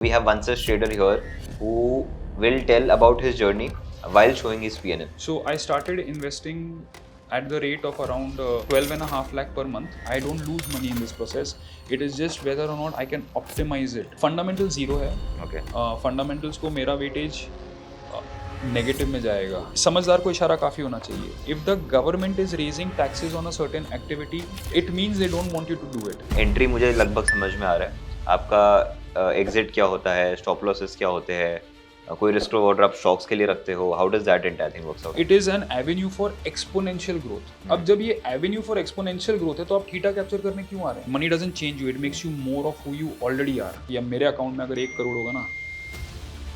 We have one such trader here who will tell about his journey while showing his PNL. So I started investing at the rate of around 12.5 lakh per month. I don't lose money in this process. It is just whether or not I can optimize it. Fundamental zero है. Okay. Fundamentals को मेरा weightage negative में जाएगा. समझदार को इशारा काफी होना चाहिए. If the government is raising taxes on a certain activity, it means they don't want you to do it. Entry मुझे लगभग समझ में आ रहा है. आपका एग्जिट क्या होता है, स्टॉप लॉसेस क्या होते हैं, कोई रिस्क रिवॉर्ड आप स्टॉक्स के लिए रखते हो, how does that entire thing works out? It is an Avenue for exponential growth. अब जब ये एवेन्यू फॉर एक्सपोनेंशियल ग्रोथ है तो आप थीटा कैप्चर करने क्यों आ रहे हैं? Money doesn't change you, it makes you more of who you already are. या मेरे अकाउंट में अगर 1 करोड़ होगा ना,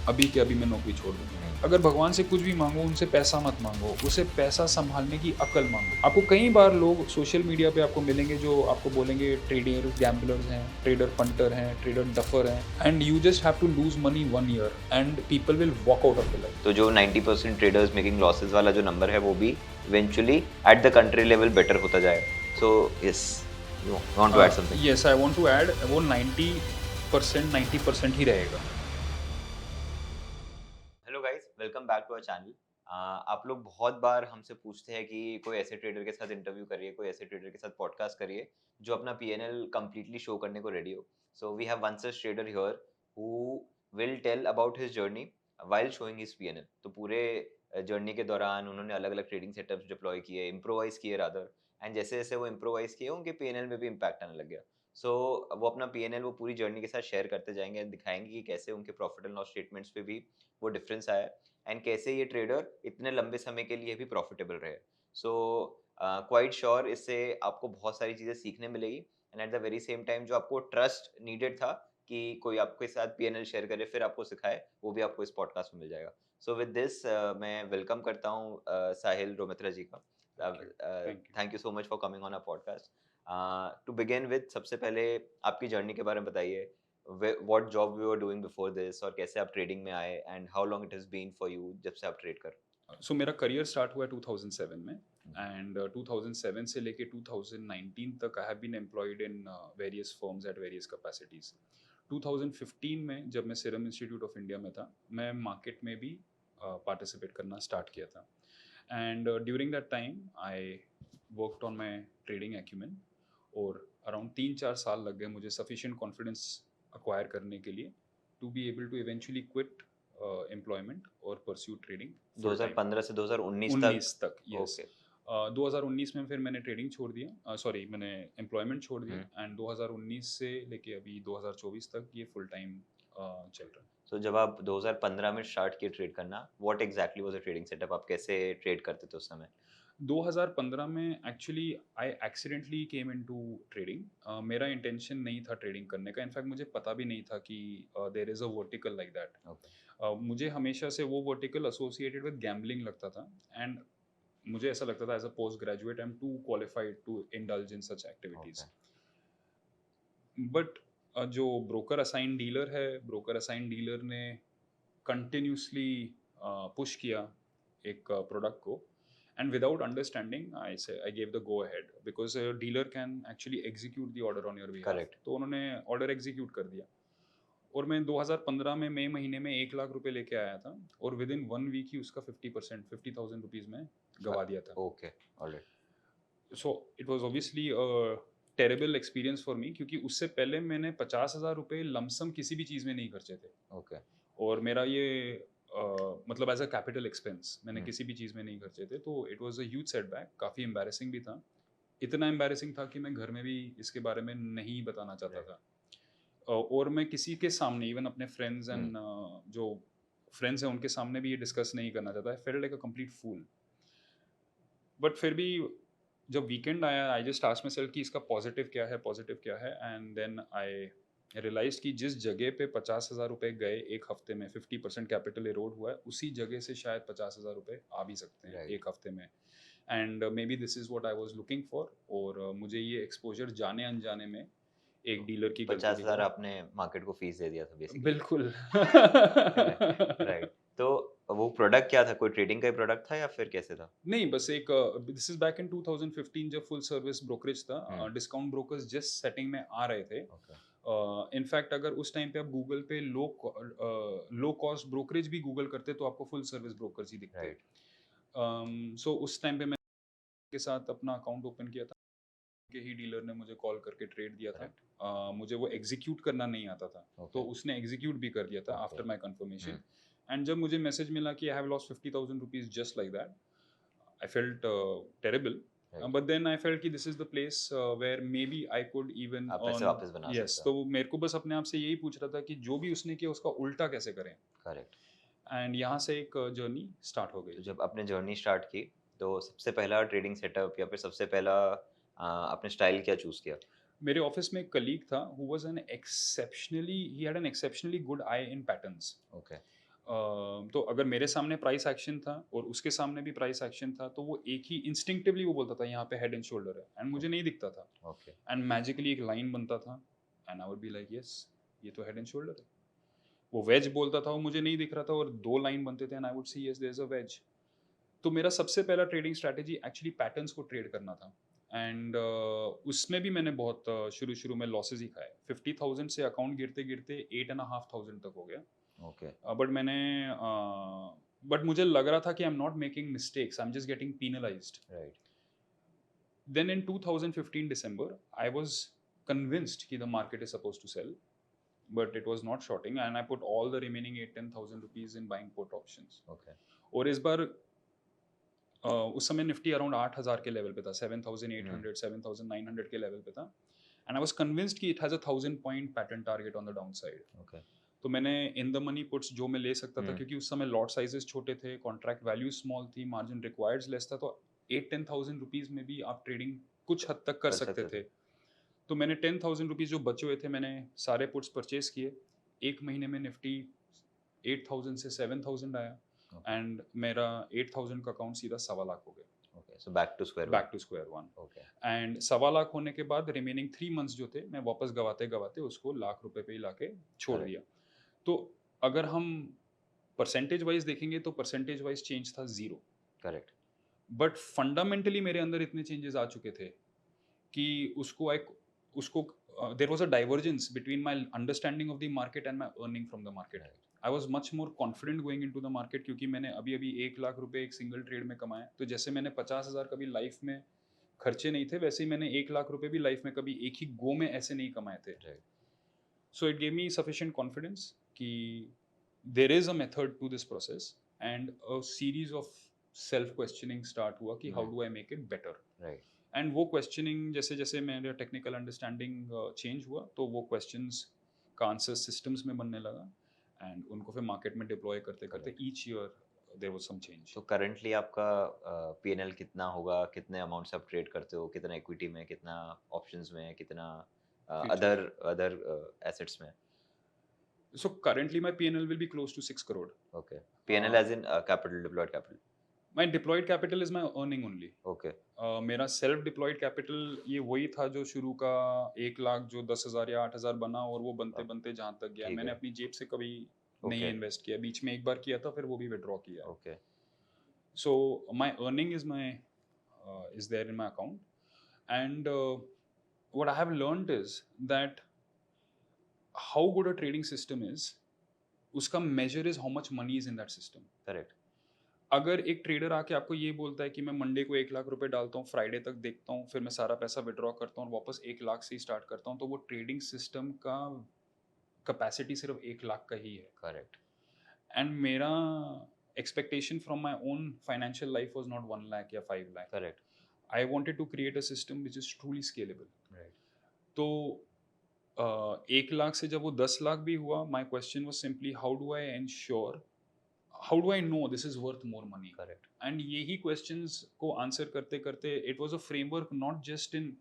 अभी के अभी मैं नौकरी छोड़ दूंगा. अगर भगवान से कुछ भी मांगो, उनसे पैसा मत मांगो, उसे पैसा संभालने की अकल मांगो. आपको कई बार लोग सोशल मीडिया पे आपको मिलेंगे जो आपको बोलेंगे ट्रेडर गैम्बलर्स हैं, ट्रेडर पंटर हैं, ट्रेडर डफर हैं, and you just have to lose money 1 year and people will walk out of the life. तो जो 90% ट्रेडर्स मेकिंग लॉसेस वाला जो नंबर है वो भी eventually at the country level better होता जाएगा. So yes, you want to add something? Yes, I want to add, वो 90% ही रहेगा. Welcome back to our channel. आप लोग बहुत बार हमसे पूछते हैं कि कोई ऐसे ट्रेडर के साथ इंटरव्यू करिए, कोई ऐसे ट्रेडर के साथ पॉडकास्ट करिए जो अपना पीएनएल कंप्लीटली शो करने को रेडी हो. So we have one such trader here who will tell about his journey while showing his PnL. तो पूरे जर्नी के दौरान उन्होंने अलग अलग ट्रेडिंग सेटअप्स डिप्लॉय किए, इम्प्रोवाइज किए रादर, एंड जैसे जैसे वो इम्प्रोवाइज किए उनके पीएनएल में भी इम्पैक्ट आने लग गया. सो वो अपना पीएनएल वो पूरी जर्नी के साथ शेयर करते जाएंगे एंड दिखाएंगे कि कैसे उनके प्रॉफिट एंड लॉस स्टेटमेंट्स पे भी वो डिफरेंस आया एंड कैसे ये ट्रेडर इतने लंबे समय के लिए भी प्रॉफिटेबल रहे. सो क्वाइट श्योर इससे आपको बहुत सारी चीज़ें सीखने मिलेगी and at the very same time जो आपको ट्रस्ट नीडेड था कि कोई आपके साथ पीएनएल शेयर करे फिर आपको सिखाए, वो भी आपको इस पॉडकास्ट में मिल जाएगा. सो विद दिस मैं वेलकम करता हूँ साहिल रोमित्रा जी का. Thank you so much for coming on a podcast. To begin with, सबसे पहले आपकी जर्नी के बारे में बताइए. what job you were doing before this और कैसे आप ट्रेडिंग में आए and how long it has been for you जब से आप ट्रेड कर? सो मेरा करियर स्टार्ट हुआ 2007 में, एंड 2007 से लेके 2019 तक I have been employed in various firms at various capacities. 2015 में जब मैं सीरम इंस्टीट्यूट ऑफ इंडिया में था, मैं मार्केट में भी पार्टिसिपेट करना स्टार्ट किया था. And during that time I worked on my trading acumen, और अराउंड 3-4 साल लग गए मुझे सफिशिएंट कॉन्फिडेंस अक्वायर करने के लिए to be able to eventually quit employment और परस्यू ट्रेडिंग. 2015 से 2019 तक यस. 2019 में फिर मैंने ट्रेडिंग छोड़ दिया, सॉरी मैंने एम्प्लॉयमेंट छोड़ दिया, एंड 2019 से लेके अभी 2024 तक ये फुल टाइम चल रहा है. सो जब आप 2015 में स्टार्ट किए ट्रेड करना, what exactly was the trading setup? आप कैसे ट्रेड करते थे उस समय? 2015 में actually I accidentally came into trading. मेरा इंटेंशन नहीं था ट्रेडिंग करने का. इनफैक्ट मुझे पता भी नहीं था कि there is a vertical like that. मुझे हमेशा से वो वर्टिकल एसोसिएटेड विद गैम्बलिंग लगता था, एंड मुझे ऐसा लगता था as a post graduate I am too qualified to indulge in such activities. But जो ब्रोकर असाइन डीलर है, ब्रोकर असाइन डीलर ने कंटिन्यूसली पुश किया एक प्रोडक्ट को, and without understanding I gave the go ahead because a dealer can actually execute the order on your behalf. Correct. तो उन्होंने order execute कर दिया, और मैं 2015 में मई महीने में 1 लाख रुपए लेके आया था, और विद इन 1 वीक ही उसका 50% 50,000 रुपीज में गवा दिया था. Okay, alright. So it was obviously a terrible experience for me, क्योंकि उससे पहले मैंने 50,000 रुपए लमसम किसी भी चीज़ में नहीं खर्चे थे. ओके. और मेरा ये मतलब एज अ कैपिटल एक्सपेंस मैंने किसी भी चीज़ में नहीं खर्चे थे. तो it was a huge setback, काफ़ी एम्बैरेसिंग भी था. इतना एम्बैरेसिंग था कि मैं घर में भी इसके बारे में नहीं बताना चाहता था. और मैं किसी के सामने, इवन अपने फ्रेंड्स एंड जो फ्रेंड्स हैं उनके सामने भी ये डिस्कस नहीं करना चाहता. I felt like a complete fool. But फिर भी जब वीकेंड आया, I just asked myself कि इसका पॉजिटिव क्या है, पॉजिटिव क्या है, एंड देन आई रियलाइज कि जिस जगह पे 50,000 रुपए गए एक हफ्ते में, 50% कैपिटल एरोड हुआ है, उसी जगह से शायद 50,000 रुपए आ भी सकते हैं एक हफ्ते में. And may be this is what I was looking for. और मुझे ये एक्सपोजर जाने अनजाने में एक डीलर की 50,000 आपने मार्केट को फीस दे दिया था बेसिकली. बिल्कुल. राइट. तो वो प्रोडक्ट क्या था? कोई ट्रेडिंग का ही प्रोडक्ट था या फिर कैसे था? नहीं, बस एक दिस इज बैक इन 2015 जब फुल सर्विस ब्रोकरेज था. डिस्काउंट ब्रोकर्स जस्ट सेटिंग में आ रहे थे. इनफैक्ट अगर उस टाइम पे आप गूगल पे लो कॉस्ट ब्रोकरेज भी गूगल करते तो आपको फुल सर्विस ब्रोकर्स ही दिखते। राइट। सो उस टाइम पे मैं के साथ अपना अकाउंट ओपन किया था, के ही डीलर ने मुझे कॉल करके ट्रेड दिया था। करेक्ट। मुझे वो एग्जीक्यूट करना नहीं आता था, तो ओके। उसने एग्जीक्यूट भी कर दिया था okay. After my confirmation. Hmm. And जब मुझे मैसेज मिला कि I have lost 50,000 rupees just like that, I felt terrible. Right. But then I felt कि this is the place where maybe I could even आप पैसे earn. वापस बना Yes, सकते हो। तो मेरे को बस अपने आप से यही पूछ रहा था कि जो भी उसने किया उसका उल्टा कैसे करें। करेक्ट। एंड यहाँ से एक जर्नी स्टार्ट हो गई तो थी। जब आपने जर्नी स्टार्ट की, तो सबसे पहला ट्रेडिंग सेटअप या फिर सबसे पहला आपने स्टाइल क्या चूज किया? मेरे ऑफिस में एक कलीग था who was an exceptionally he had an exceptionally good eye in patterns. Okay. तो अगर मेरे सामने प्राइस एक्शन था और उसके सामने भी प्राइस एक्शन था तो वो एक ही इंस्टिंक्टिवली वो बोलता था यहाँ पे हेड एंड शोल्डर है, एंड मुझे नहीं दिखता था। ओके। एंड मैजिकली एक लाइन बनता था and I would be like yes, ये तो हेड एंड शोल्डर है। वो वेज बोलता था, वो मुझे नहीं दिख रहा था, और दो लाइन बनते थे and I would see yes there is a wedge. तो मेरा सबसे पहला ट्रेडिंग स्ट्रैटेजी एक्चुअली पैटर्न्स को ट्रेड करना था। एंड उसमें भी मैंने बहुत शुरू शुरू में लॉसेज ही खाए। 50,000 से अकाउंट गिरते गिरते 8,500 तक हो गया। ओके। बट मुझे लग रहा था कि I am not making mistakes, I am just getting penalized. Right. Then in 2015 December, I was convinced that the market is supposed to sell, but it was not shorting, and I put all the remaining 8-10,000 rupees in buying put options. Okay. और इस बार उस समय Nifty around 8,000 के level पे था, 7,800 7,900 के level पे था, एंड आई वाज कन्विंस्ड कि it has a 1,000 point pattern target on the down side. Okay. तो मैंने इन द मनी पुट्स जो मैं ले सकता था, क्योंकि उस समय लॉट साइजेस छोटे थे, कॉन्ट्रैक्ट वैल्यू स्मॉल थी, मार्जिन रिक्वायर्ड लेस था, तो 8-10,000 रुपीज में भी आप ट्रेडिंग कुछ हद तक कर कर सकते सकते थे। थे। तो मैंने 10,000 रुपीज जो बचे हुए थे, मैंने सारे पुट्स परचेज किए। एक महीने में निफ्टी 8,000 से 7,000 आया, ओके। एंड मेरा 8,000 का अकाउंट सीधा 1,25 लाख हो गया, okay. So back to square back to square one. Okay. And 1,25 lakh होने के बाद रिमेनिंग 3 मंथ्स जो थे, मैं वापस गवाते गवाते उसको लाख रुपए पे ही लाके छोड़ Correct. दिया। तो अगर हम परसेंटेज वाइज देखेंगे तो परसेंटेज वाइज चेंज था 0, करेक्ट। बट फंडामेंटली मेरे अंदर इतने चेंजेस आ चुके थे कि उसको there was a divergence between my understanding of the market and my earning from the market. Right. I was much more confident going into the market, क्योंकि मैंने अभी अभी 1 लाख रुपए एक सिंगल ट्रेड में कमाए। तो जैसे मैंने 50,000 कभी लाइफ में खर्चे नहीं थे, वैसे ही मैंने 1 लाख रुपए भी लाइफ में कभी एक ही गो में ऐसे नहीं कमाए थे। Right. So it gave me sufficient confidence कि there is a method to this process, and a series of self questioning start हुआ कि how do I make it better. Right. And वो questioning जैसे जैसे मेरा technical understanding change हुआ, तो वो questions का answer systems में बनने लगा, and उनको फिर market में deploy करते करते each year there was some change. तो करंटली आपका पीएनएल कितना होगा, कितने अमाउंट से आप ट्रेड करते हो, कितना इक्विटी में, कितना ऑप्शंस में, कितना Futures. अदर अदर एसेट्स में? So currently my P&L will be close to 6 crore. Okay. PnL as in capital, deployed capital? My deployed capital is my earning only. Okay. मेरा self deployed capital ये वही था जो शुरू का 1 लाख जो 10,000 या 8,000 बना, और वो बनते बनते जहाँ तक गया। ठीक मैंने है। अपनी जेब से कभी नहीं ओके। इन्वेस्ट किया, बीच में एक बार किया था, फिर वो भी विड्रॉ किया। Okay. So my earning is there in my account, and what I have learned is that how good a trading system is, उसका major is how much money is in that system. Correct. अगर एक trader आके आपको ये बोलता है कि मैं मंडे को 1 लाख रुपए डालता हूँ, फ्राइडे तक देखता हूँ, फिर मैं सारा पैसा विड्रॉ करता हूँ और वापस 1 लाख से ही स्टार्ट करता हूँ, तो वो ट्रेडिंग सिस्टम का कैपेसिटी सिर्फ 1 लाख का ही है। करेक्ट। एंड मेरा expectation from my own financial life was not 1 lakh या 5 lakh. Correct. I wanted to create a system which is truly scalable. Right. तो 1 लाख से जब वो 10 लाख भी हुआ, my question was simply how do I ensure, how do I know this is worth more money. Correct. And यही questions को answer करते करते it was a framework, not just in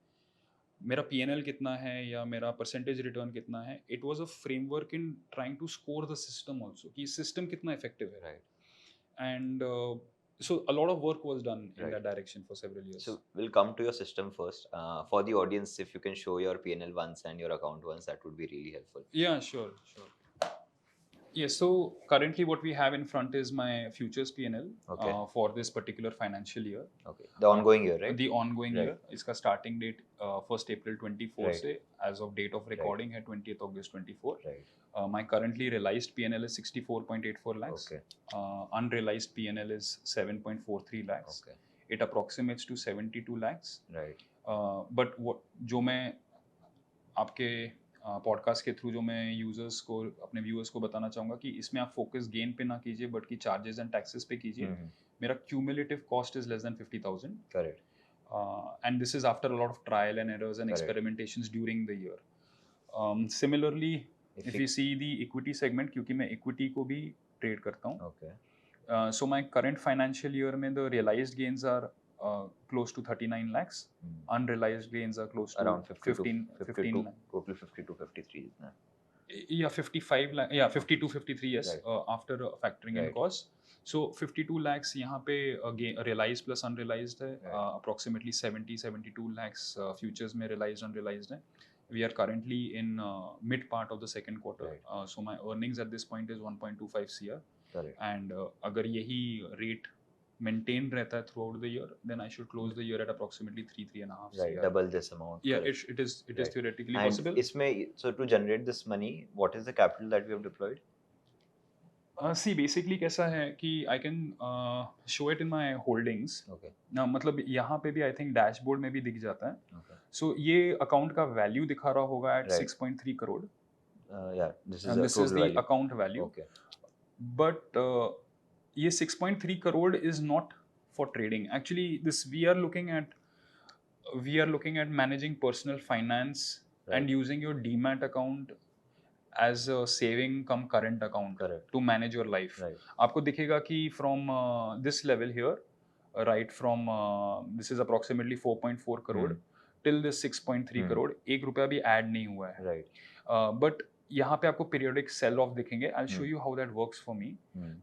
मेरा पीएनएल कितना है या मेरा परसेंटेज रिटर्न कितना है, it was a framework in trying to score the system also, कि सिस्टम कितना इफेक्टिव है। Right. And so a lot of work was done in Right. that direction for several years. So we'll come to your system first. For the audience, if you can show your PNL once and your account once, that would be really helpful. Yeah, sure. Yes, so currently what we have in front is my futures P&L Okay. for this particular financial year. Okay. The ongoing year, right? The ongoing Right. year. इसका starting date 1st April 24 Right. से as of date of recording है 20th August 24. Right. My currently realized P&L is 64.84 lakhs. Okay. Unrealized P&L is 7.43 lakhs. Okay. It approximates to 72 lakhs. Right. But जो मैं आपके podcast के through जो मैं users को अपने व्यूअर्स को बताना चाहूँगा कि इसमें आप फोकस गेन पे ना कीजिए बट कि चार्जेस एंड टैक्सेस पे कीजिए. मेरा cumulative cost is less than 50,000. Correct. And this is after a lot of trial and errors and Correct. experimentations during the year. Similarly, if you see the equity segment, क्योंकि मैं equity को भी trade करता हूँ. Okay. So my current financial year में the realized gains are close to 39 lakhs. Unrealized gains are close to Around 15 lakh. Total 52, 53, isn't it? Yeah, 55 lakh. Yeah, 52, 53. Yes, Right. after factoring in Right. costs. So 52 lakhs यहाँ पे realized plus unrealized है. Right. Approximately 72 lakhs futures में realized unrealized है. We are currently in mid part of the second quarter. Right. So my earnings at this point is 1.25 CR. Correct. And अगर यही rate maintained रहता है throughout the year, then I should close the year at approximately 3.5 Right. CR. Double this amount. Yeah, Correct. it is Right. theoretically And possible. इसमें, so to generate this money, what is the capital that we have deployed? See, basically कैसा है कि I can show it in my holdings. Okay. ना मतलब यहाँ पे भी I think dashboard में भी दिख जाता है. Okay. So ये account का value दिखा रहा होगा at Right. 6.3 crore. Yeah, this is And the this is total the value. account value. Okay. But ये 6.3 crore is not for trading. Actually, we are looking at managing personal finance Right. and using your Demat account as a saving cum current account. Correct. To manage your life. Right. आपको दिखेगा कि from this level here, right from this is approximately 4.4 crore till this 6.3 crore, एक रुपया भी add नहीं हुआ है. Right. But यहाँ पे आपको periodic sell off दिखेंगे. I'll show you how that works for me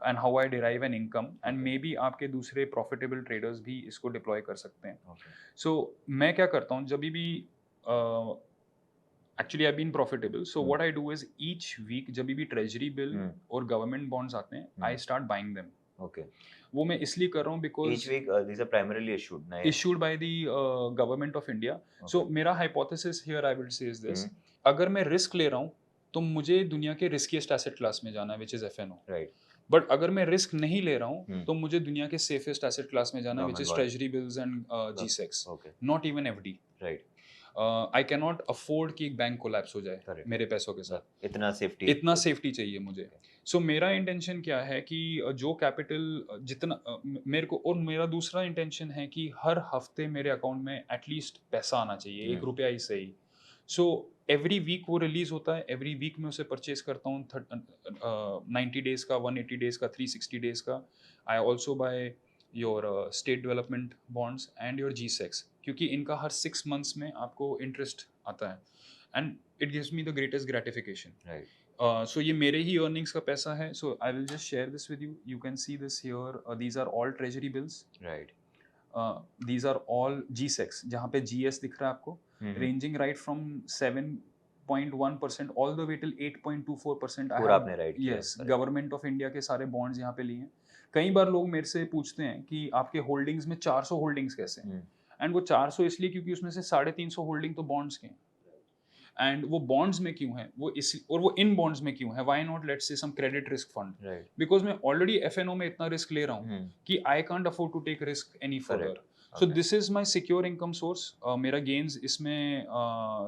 and how I derive an income and Okay. maybe आपके दूसरे profitable traders भी इसको deploy कर सकते हैं. Okay. So मैं क्या करता हूँ जब भी actually I've been profitable. So what I do is each week जब भी treasury bill और government bonds आते हैं, I start buying them. Okay. वो मैं इसलिए कर रहा हूँ because Each week these are primarily issued. Nahi? issued by the government of India. Okay. So मेरा hypothesis here I will say is this. अगर मैं risk ले रहा हूँ तो मुझे दुनिया के riskiest asset class में जाना है which is FNO. Right. But अगर मैं risk नहीं ले रहा हूँ तो मुझे दुनिया के safest asset class में जाना है which is Government treasury bills and G-Secs. Okay. Not even FD. Right. I cannot afford कि एक बैंक कोलैप्स हो जाए Correct. मेरे पैसों के साथ. इतना सेफ्टी चाहिए मुझे. सो मेरा इंटेंशन क्या है कि जो कैपिटल जितना मेरे को और मेरा दूसरा इंटेंशन है कि हर हफ्ते मेरे अकाउंट में एटलीस्ट पैसा आना चाहिए, 1 रुपया ही सही. सो एवरी वीक वो रिलीज होता है, एवरी वीक मैं उसे परचेज करता हूँ 90 डेज का, 180 डेज का, 360 डेज का. I also by your state development bonds and your G-Secs क्योंकि इनका हर 6 मंथ्स में आपको इंटरेस्ट आता है and it gives me the greatest gratification. Right. So ये मेरे ही earnings का पैसा है. So I will just share this with you. You can see this here. These are all treasury bills. Right. These are all G-Secs. जहाँ पे GS दिख रहा है आपको, ranging right from 7.1% all the way till 8.24%. पूरा आपने right किया. Yes, Government of India के सारे bonds यहाँ पे लिए हैं. कई बार लोग मेरे से पूछते हैं कि आपके होल्डिंग्स में 400 होल्डिंग्स कैसे हैं. एंड वो 400 इसलिए क्योंकि उसमें से 350 होल्डिंग तो बॉन्ड्स के हैं. एंड वो बॉन्ड्स में क्यों है, वो इस और वो इन बॉन्ड्स में क्यों है, why not let's say some credit risk fund. Because मैं ऑलरेडी एफएनओ में इतना रिस्क ले रहा हूँ कि I can't afford to take risk any further. So this is my secure income source. मेरा गेन्स इसमें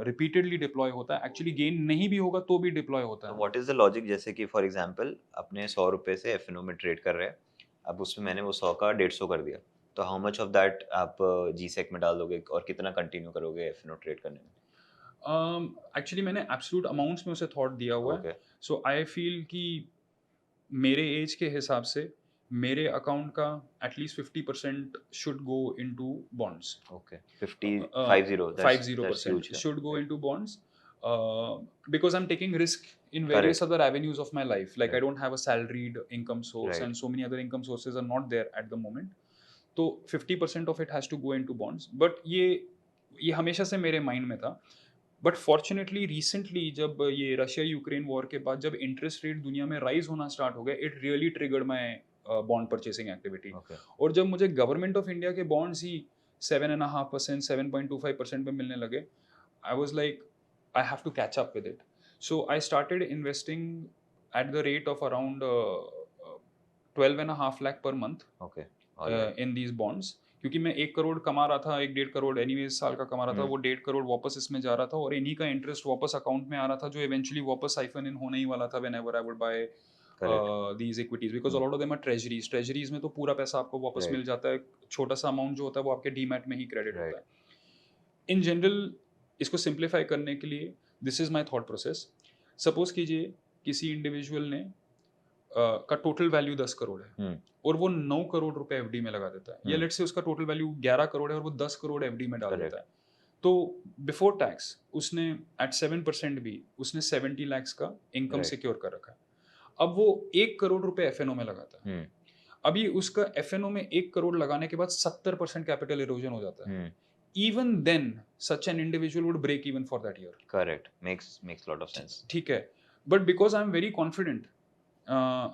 रिपीटेडली डिप्लॉय होता है. एक्चुअली गेन नहीं भी होगा तो भी डिप्लॉय होता है. What is the logic? जैसे कि फॉर एग्जांपल अपने 100 रुपए से एफएनओ में ट्रेड कर रहे हैं, अब उसमें मैंने वो 100 का 150 कर दिया, तो हाउ मच ऑफ दैट आप G-Sec में डाल दोगे और कितना कंटिन्यू करोगे एफएनओ ट्रेड करने में? एक्चुअली मैंने एब्सोल्यूट अमाउंट्स में उसे थॉट दिया हुआ है. सो आई फील कि मेरे एज के हिसाब से मेरे अकाउंट का at least 50% should go into bonds. Okay. 50% should go into bonds because I'm taking risk in various other avenues of my life. Like I don't have a salaried income source and so many other income sources are not there at the moment. तो 50% of it has to go into bonds. But ये हमेशा से मेरे mind में था. But fortunately recently जब ये Russia Ukraine war के बाद जब इंटरेस्ट रेट दुनिया में राइज होना स्टार्ट हो गया, it really triggered my bond purchasing activity. Okay और जब मुझे गवर्नमेंट ऑफ इंडिया के बॉन्ड्स ही 7.5%, 7.25% पे मिलने लगे, I was like I have to catch up with it. So I started investing at the rate of around 12.5 lakh per month okay in these bonds, क्योंकि मैं 1 करोड़ कमा रहा था, 1-1.5 करोड़ एनीवेज साल का कमा रहा था, वो 1.5 करोड़ वापस इसमें जा रहा था और इन्हीं का इंटरेस्ट वापस अकाउंट में आ रहा था, जो इवेंचुअली वापस साइफन इन होने ही वाला था whenever I would buy these equities, because lot of them are treasuries. Treasuries में तो पूरा पैसा आपको वापस मिल जाता है, छोटा सा अमाउंट जो होता है वो आपके डीमैट में ही क्रेडिट होता है। इन जनरल इसको सिंप्लीफाई करने के लिए this is my thought process. Suppose कीजिए किसी इंडिविजुअल ने का टोटल वैल्यू 10 करोड़ है और वो 9 करोड़ रुपए एफडी में लगा देता है, या लेट्स से उसका टोटल वैल्यू 11 करोड़ है और वो 10 करोड़ एफडी में डाल देता है, तो बिफोर टैक्स उसने एट 7% भी उसने 70 lakhs का इनकम सिक्योर कर रखा है। अब वो 1 करोड़ रुपए एफएनओ में लगाता है, अभी उसका एफएनओ में 1 करोड़ लगाने के बाद 70% कैपिटल इरोजन हो जाता है। Even then such an individual would break even for that year. Correct. Makes lot of sense. ठीक है, but because I'm very confident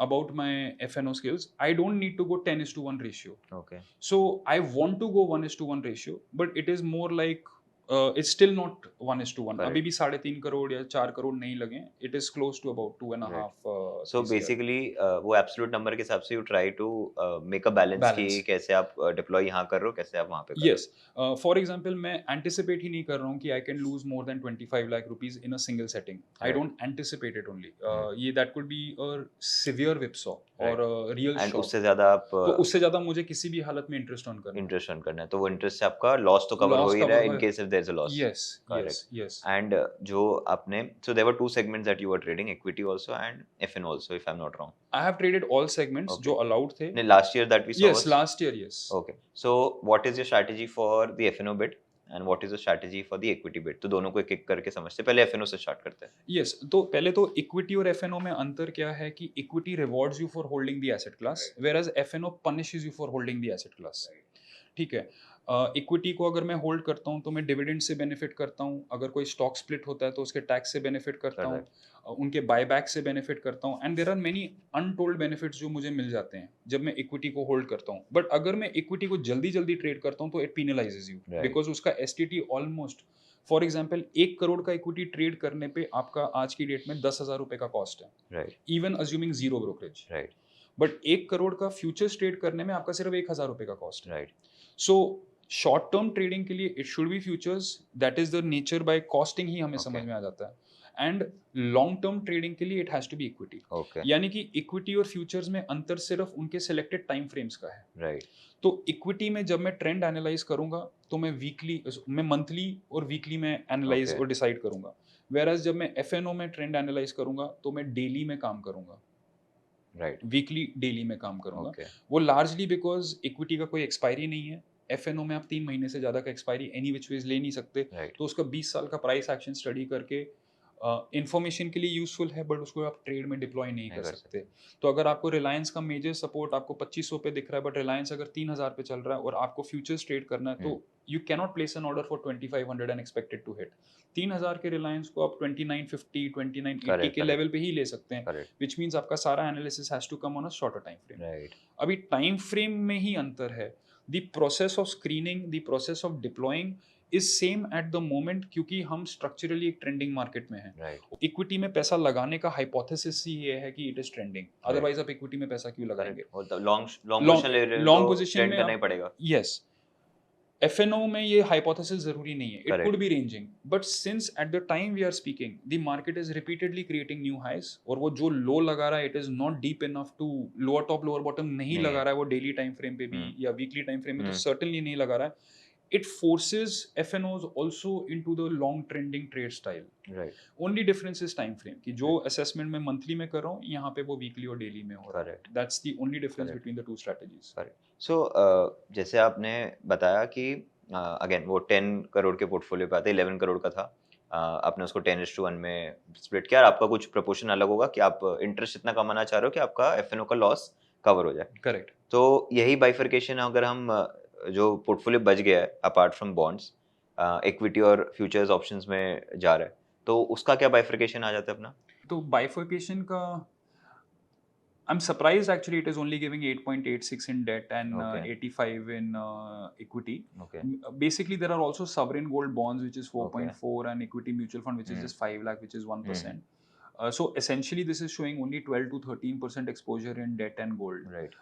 about my FNO skills, I don't need to go 10:1 ratio. Okay. So I want to go 1:1 ratio, but it is more like it's still not 1:1. अभी भी 3.5 करोड़ या 4 करोड़ नहीं लगे, it is close to about 2.5. So basically वो absolute number के हिसाब से you try to make a balance कि कैसे आप deploy यहाँ कर रहे हो, कैसे आप वहाँ पे कर रहे हो। Yes, for example मैं anticipate ही नहीं कर रहा हूँ कि I can lose more than 25 lakh rupees in a single setting. I don't anticipate it only. ये that could be a severe whipsaw or a real shock. उससे ज़्यादा आप तो उससे ज़्यादा मुझे किसी भी हालत में इंटरेस्ट ऑन करना है, तो वो इंटरेस्ट से आपका लॉस तो कवर हो ही रहा है in case if there is a loss. Yes. And जो आपने so there were two segments that you were trading, equity also and FNO also, if I'm not wrong. I have traded all segments जो allowed थे. Last year that we saw. Yes, last year, yes. Okay. So what is your strategy for the FNO bit and what is the strategy for the equity bit? तो दोनों को एक एक करके समझते हैं। पहले FNO से स्टार्ट करते हैं। Yes, तो पहले तो इक्विटी और FNO में अंतर क्या है कि equity rewards you for holding the asset class, whereas FNO punishes you for holding the asset class. ठीक है, इक्विटी को अगर मैं होल्ड करता हूँ तो मैं डिविडेंड से बेनिफिट करता हूँ, अगर कोई स्टॉक स्प्लिट होता है तो उसके टैक्स से बेनिफिट करता हूँ, उनके बायबैक से बेनिफिट करता हूँ, and there are many untold benefits जो मुझे मिल जाते हैं जब मैं इक्विटी को होल्ड करता हूँ। बट अगर मैं इक्विटी को जल्दी जल्दी ट्रेड करता हूँ तो इट पीनलाइजेस यू, बिकॉज उसका STT almost, for example 1 crore का इक्विटी ट्रेड करने पे आपका आज की डेट में 10,000 रुपए का कॉस्ट है, even assuming zero brokerage. But 1 crore का फ्यूचर्स ट्रेड करने में आपका सिर्फ 1,000 रुपए का कॉस्ट है। सो शॉर्ट टर्म ट्रेडिंग के लिए it should be futures, that is the nature, by costing ही हमें समझ में आ जाता है, एंड लॉन्ग टर्म ट्रेडिंग के लिए it has to be equity. यानी कि इक्विटी और फ्यूचर्स में अंतर सिर्फ उनके सिलेक्टेड टाइम फ्रेम्स का है। तो इक्विटी में जब मैं ट्रेंड एनालाइज करूंगा तो मैं मंथली और वीकली में एनालाइज और डिसाइड करूंगा, वेयरएज जब मैं एफएनओ में ट्रेंड एनालाइज करूंगा तो मैं डेली में काम करूंगा, वीकली डेली में काम करूंगा। वो लार्जली बिकॉज इक्विटी का कोई एक्सपायरी नहीं है, एफएनओ में आप 3 महीने से ज्यादा का एक्सपायरी एनी विच वेज ले नहीं सकते, तो उसका 20 साल का प्राइस एक्शन स्टडी करके इंफॉर्मेशन के लिए यूजफुल है, बट उसको आप ट्रेड में डिप्लॉय नहीं कर सकते। तो अगर आपको रिलायंस का मेजर सपोर्ट आपको 2500 पे दिख रहा है, बट रिलायंस अगर 3000 पे चल रहा है और आपको फ्यूचर्स ट्रेड करना है, तो you cannot place an order for 2500 and expect it to hit. 3000 के रिलायंस को आप 2950 2980 के लेवल पे ही ले सकते हैं, विच मीन्स आपका सारा analysis has to come on a shorter time frame. अभी टाइम फ्रेम में ही अंतर है, the process of screening, the process of deploying is same at the moment, क्योंकि हम स्ट्रक्चरली एक ट्रेंडिंग मार्केट में हैं। इक्विटी में पैसा लगाने का हाइपोथेसिस ही ये है कि इट इज ट्रेंडिंग, अदरवाइज आप इक्विटी में पैसा क्यों लगाएंगे? लॉन्ग पोजीशन में पड़ेगा। यस, एफएनओ में ये हाइपोथेसिस जरूरी नहीं है, it could be ranging, but since at the time we are speaking the market is repeatedly creating new highs, और वो जो लो लगा रहा है it is not deep enough to, lower top lower bottom नहीं लगा रहा है वो डेली टाइम फ्रेम पे भी या वीकली टाइम फ्रेम में तो सर्टेनली नहीं लगा रहा है। It forces FNOs also into the long trending trade style. Only difference is time frame, कि जो assessment मैं monthly में कर रहा हूँ यहाँ पे वो weekly और daily में हो रहा है। That's the only difference between the two strategies. So जैसे आपने बताया कि again वो 10 करोड़ के पोर्टफोलियो पे आते 11 करोड़ का था, आपने उसको 10:1 में स्प्लिट किया, आपका कुछ प्रपोर्शन अलग होगा कि आप इंटरेस्ट इतना कमाना चाह रहे हो कि आपका FNO का लॉस कवर हो जाए। करेक्ट। तो यही बाइफर्केशन अगर हम जो पोर्टफोलियो बच गया है अपार्ट फ्रॉम बॉन्ड्स, इक्विटी और फ्यूचर्स ऑप्शंस में जा रहा है, तो उसका क्या बाइफर्केशन आ जाता है अपना? तो बाइफर्केशन का I'm surprised actually it is only giving 8.86 in debt and Okay. 85 in equity. Okay. Basically, there are also sovereign gold bonds, which is Okay. 4.4, and equity mutual fund, which is Hmm. just 5 lakh, which is 1%. So essentially, this is showing only 12 to 13% exposure in debt and gold. Right.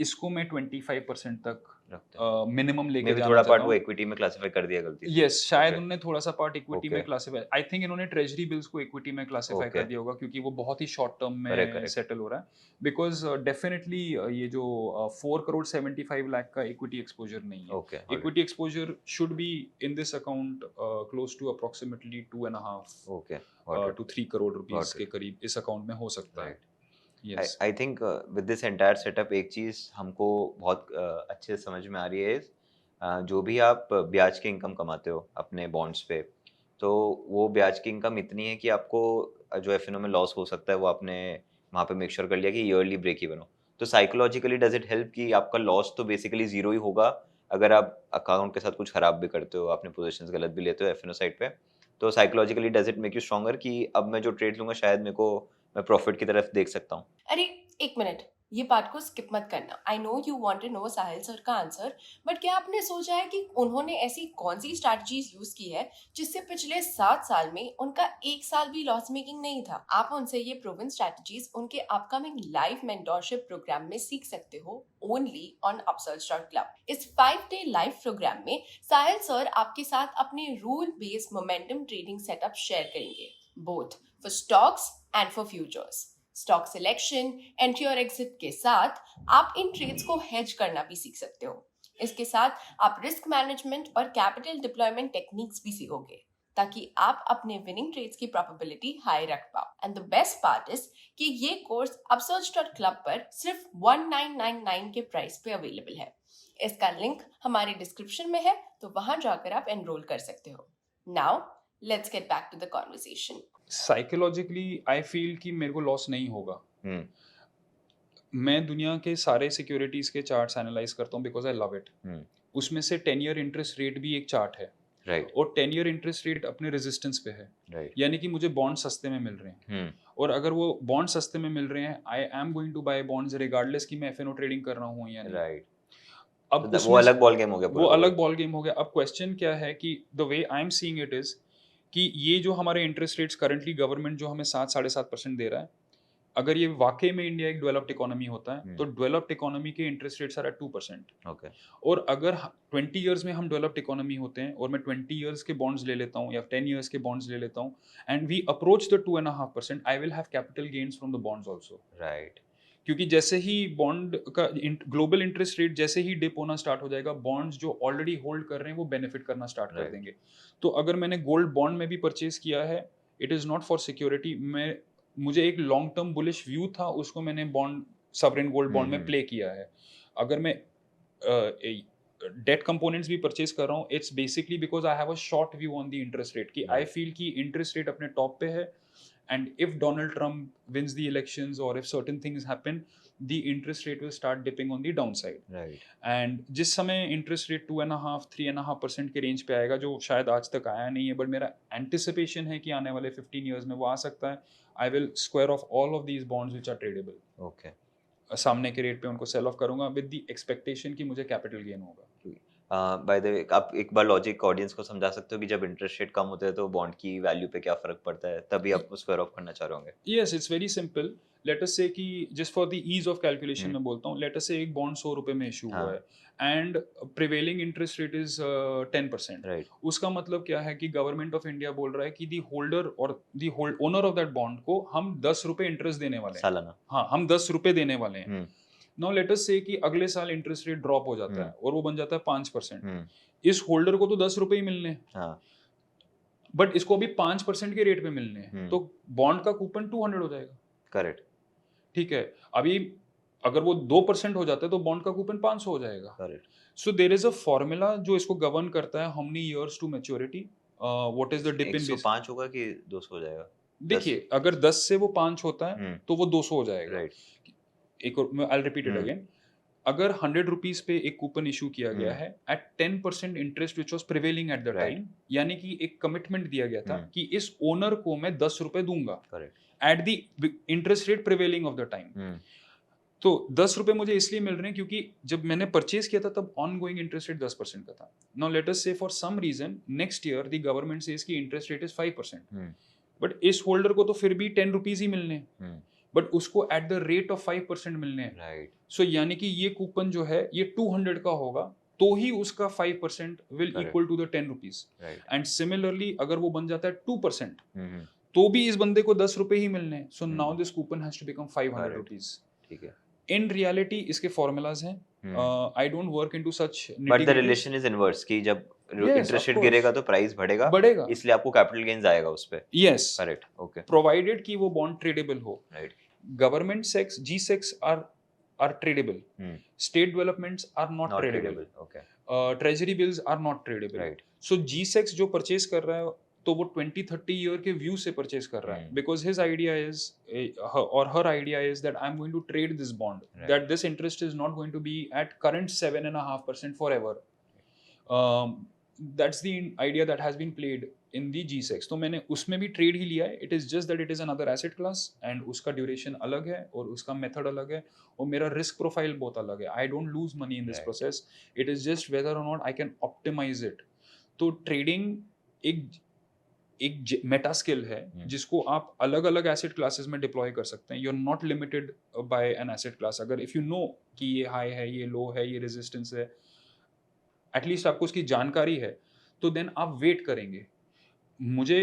इसको मैं 25% तक रखते हैं। Minimum मे लेके भी जाना थोड़ा चाहता पार्ट वो हूँ. इक्विटी में क्लासिफाई कर दिया गलती से। यस, शायद Okay. उन्होंने थोड़ा सा पार्ट इक्विटी में Okay. क्लासिफाई, आई थिंक इन्होंने ट्रेजरी बिल्स को इक्विटी में क्लासिफाई कर Okay. दिया होगा, क्योंकि वो बहुत ही शॉर्ट टर्म Correct, में correct. सेटल हो रहा है. बिकॉज डेफिनेटली ये जो 4 करोड़ 75 लाख का इक्विटी एक्सपोजर नहीं है. Okay. All right. Equity exposure should be in this account close to approximately 2.5 Okay. Got it. to 3 crore rupees Got के it. करीब इस अकाउंट में हो सकता है. Right. Yes, I think with this entire setup एक चीज़ हमको बहुत अच्छे से समझ में आ रही है जो भी आप ब्याज की इनकम कमाते हो अपने बॉन्ड्स पे, तो वो ब्याज की इनकम इतनी है कि आपको जो एफ में लॉस हो सकता है वो आपने वहाँ पे मेक श्योर कर लिया कि ईयरली ब्रेक इवन हो। तो साइकोलॉजिकली डज इट हेल्प कि आपका लॉस तो बेसिकली जीरो ही होगा अगर आप अकाउंट के साथ कुछ खराब भी करते हो, आपने पोजीशंस गलत भी लेते हो एफ साइड पे, तो psychologically does it make you stronger कि अब मैं जो ट्रेड लूंगा शायद मेरे को मैं प्रॉफिट की तरफ देख सकता हूँ? अरे एक मिनट, ये बात को स्किप मत करना. I know you want to know Sahil sir का आंसर, बट क्या आपने सोचा है कि उन्होंने ऐसी कौन सी स्ट्रैटेजीज यूज की है जिससे पिछले 7 साल में उनका एक साल भी लॉस मेकिंग नहीं था? आप उनसे ये प्रूवन स्ट्रैटेजीज उनके अपकमिंग लाइव मेंटोरशिप प्रोग्राम में सीख सकते हो, ओनली ऑन अपसर्च क्लब. इस 5-day लाइव प्रोग्राम में साहिल सर आपके साथ अपने rule based momentum trading setup share करेंगे, both for stocks and for futures. Stock selection, entry और एग्जिट के साथ आप इन ट्रेड्स को हेज करना भी सीख सकते हो. इसके साथ आप रिस्क मैनेजमेंट और कैपिटल डिप्लॉयमेंट टेक्निक्स भी सीखोगे, ताकि आप अपने विनिंग ट्रेड्स की प्रोबेबिलिटी हाई रख पाओ. And the best part is कि ये कोर्स upsurge.club पर सिर्फ 1999 के प्राइस पे अवेलेबल है. इसका लिंक हमारे डिस्क्रिप्शन में है, तो वहां जाकर आप एनरोल कर सकते हो. Now let's get back to the conversation. Psychologically I feel कि मेरे को लॉस नहीं होगा. मैं दुनिया के सारे सिक्योरिटीज के चार्ट्स एनालाइज करता हूँ बिकॉज आई लव इट. उसमें से 10 ईयर इंटरेस्ट रेट भी एक चार्ट है. राइट. और 10 ईयर इंटरेस्ट रेट अपने रेजिस्टेंस पे है. राइट. यानी कि मुझे बॉन्ड सस्ते में मिल रहे हैं. और अगर वो बॉन्ड सस्ते में मिल रहे हैं, I am going to buy bonds regardless कि मैं एफएनओ ट्रेडिंग कर रहा हूँ या नहीं. राइट. अब वो उसमें अलग बॉल गेम हो गया. वो अलग बॉल गेम हो गया. अब क्वेश्चन क्या है कि the way I am seeing it is कि ये जो हमारे इंटरेस्ट रेट्स करंटली गवर्नमेंट जो हमें 7-7.5% दे रहा है, अगर ये वाकई में इंडिया एक डेवलप्ड इकोनॉमी होता है तो डेवलप्ड इकोनॉमी के interest rates are at 2%. Okay. और अगर 20 इयर्स में हम डेवलप्ड इकोनॉमी होते हैं और मैं 20 इयर्स के बॉन्ड्स ले लेता हूँ या 10 इयर्स के बॉन्ड्स ले लेता हूँ and we approach the 2.5%, I will have capital gains from the bonds also. Right. क्योंकि जैसे ही बॉन्ड का ग्लोबल इंटरेस्ट रेट जैसे ही डिप होना स्टार्ट हो जाएगा, बॉन्ड्स जो ऑलरेडी होल्ड कर रहे हैं वो बेनिफिट करना स्टार्ट कर देंगे. तो अगर मैंने गोल्ड बॉन्ड में भी परचेज किया है, it is not for security. मुझे एक लॉन्ग टर्म बुलिश व्यू था, उसको मैंने बॉन्ड सॉवरेन गोल्ड बॉन्ड में प्ले किया है. अगर मैं डेट कंपोनेंट्स भी परचेज कर रहा हूँ, it's basically because I have a short view on the interest rate कि आई फील कि इंटरेस्ट रेट अपने टॉप पे है and if Donald Trump wins the elections or if certain things happen, the interest rate will start dipping on the downside. Right. And जिस समय interest rate 2.5-3.5% के range पे आएगा, जो शायद आज तक आया नहीं है, बट मेरा anticipation है कि आने वाले 15 years में वो आ सकता है. I will square off all of these bonds which are tradable. Okay. सामने के रेट पे उनको सेल ऑफ करूंगा with the expectation कि मुझे कैपिटल गेन होगा. बाय द वे, आप एक बार लॉजिक ऑडियंस को समझा सकते हो कि जब इंटरेस्ट रेट कम होते हैं तो बॉन्ड की वैल्यू पे क्या फर्क पड़ता है, तभी आप स्क्वायर ऑफ करना चाह रहे होंगे. Yes, it's very simple. Let us say कि just for the ease of calculation मैं बोलता हूँ, let us say एक बॉन्ड 100 रुपए में इशू हुआ है and prevailing interest rate is 10%. Right. उसका मतलब क्या है कि गवर्नमेंट ऑफ इंडिया बोल रहा है कि दी होल्डर और the owner of that bond को हम 10 रुपए इंटरेस्ट देने वाले हैं सालाना. हाँ, हम 10 रुपए देने वाले हैं. नाउ लेट अस से कि अगले साल इंटरेस्ट रेट ड्रॉप हो जाता है और वो बन जाता है 5%. इस होल्डर को तो 10 रुपए ही मिलने हैं, बट इसको अभी 5% के रेट पे मिलने हैं, तो बॉन्ड का कूपन 200 हो जाएगा. करेक्ट. ठीक है. अभी अगर वो 2% हो जाता है तो बॉन्ड का कूपन 500 हो जाएगा. Correct. So there is a formula जो इसको गवर्न करता है, how many years to maturity, what is the dip in 105 होगा कि 200 हो जाएगा. देखिए, अगर 10 से वो 5 होता है तो वो 200 हो जाएगा. राइट. एक और I will repeat it again. अगर 100 रुपीज पे एक कूपन इशू किया गया हम्म। है at 10% interest which was prevailing at the Right. Time, यानी कि एक कमिटमेंट दिया गया था हम्म। कि इस ओनर को मैं 10 रुपए दूंगा correct. At the interest rate prevailing of the time. तो 10 रुपए मुझे इसलिए मिल रहे हैं क्योंकि जब मैंने परचेज किया था तब ऑन गोइंग इंटरेस्ट रेट 10% का था। Now let us say for some reason next year the government says की इंटरेस्ट रेट इज 5%, बट इस होल्डर को तो फिर भी 10 रुपीज ही मिलने हैं, बट उसको एट द रेट ऑफ 5% मिलने हैं। राइट। सो यानी कि ये कूपन जो है ये 200 का होगा तो ही उसका 5% will Correct. Equal to the 10 rupees. Right. And similarly अगर वो बन जाता है 2% हम्म। तो भी इस बंदे को 10 रुपए ही मिलने हैं। So now hmm. This coupon has to become 500 Correct. Rupees. ठीक है। इन रियलिटी इसके फॉर्मूलाज हैं। I don't work into such, but the relation is inverse कि जब इंटरेस्ट रेट गिरेगा तो प्राइस बढ़ेगा, बढ़ेगा, इसलिए आपको कैपिटल गेन्स आएगा उस पे। Yes, correct. ओके। प्रोवाइडेड कि वो बॉन्ड ट्रेडेबल हो। Right. Government sex G-Secs are tradable. State developments are not not tradable. Tradable. Okay. Treasury bills are not tradable. Right. So G-Secs जो परचेज कर रहा है तो वो 20-30 ईयर के व्यू से परचेज कर रहा है, because his idea is or her idea is that I am going to trade this bond, that this interest is not going to be at current 7.5% for ever. That's the idea that has been played in the G-Secs। तो मैंने उसमें भी trade ही लिया है। It is just that it is another asset class and उसका duration अलग है और उसका मेथड अलग है और मेरा रिस्क प्रोफाइल बहुत अलग है। I don't lose money in this process, it is just whether or not I can optimize it. तो ट्रेडिंग एक मेटा स्किल है जिसको आप अलग अलग एसेट क्लासेस में डिप्लॉय कर सकते हैं। You are not limited by an asset class. अगर इफ यू नो कि ये हाई है, ये लो है, ये रेजिस्टेंस है, एटलीस्ट आपको उसकी जानकारी है, तो देन आप वेट करेंगे। मुझे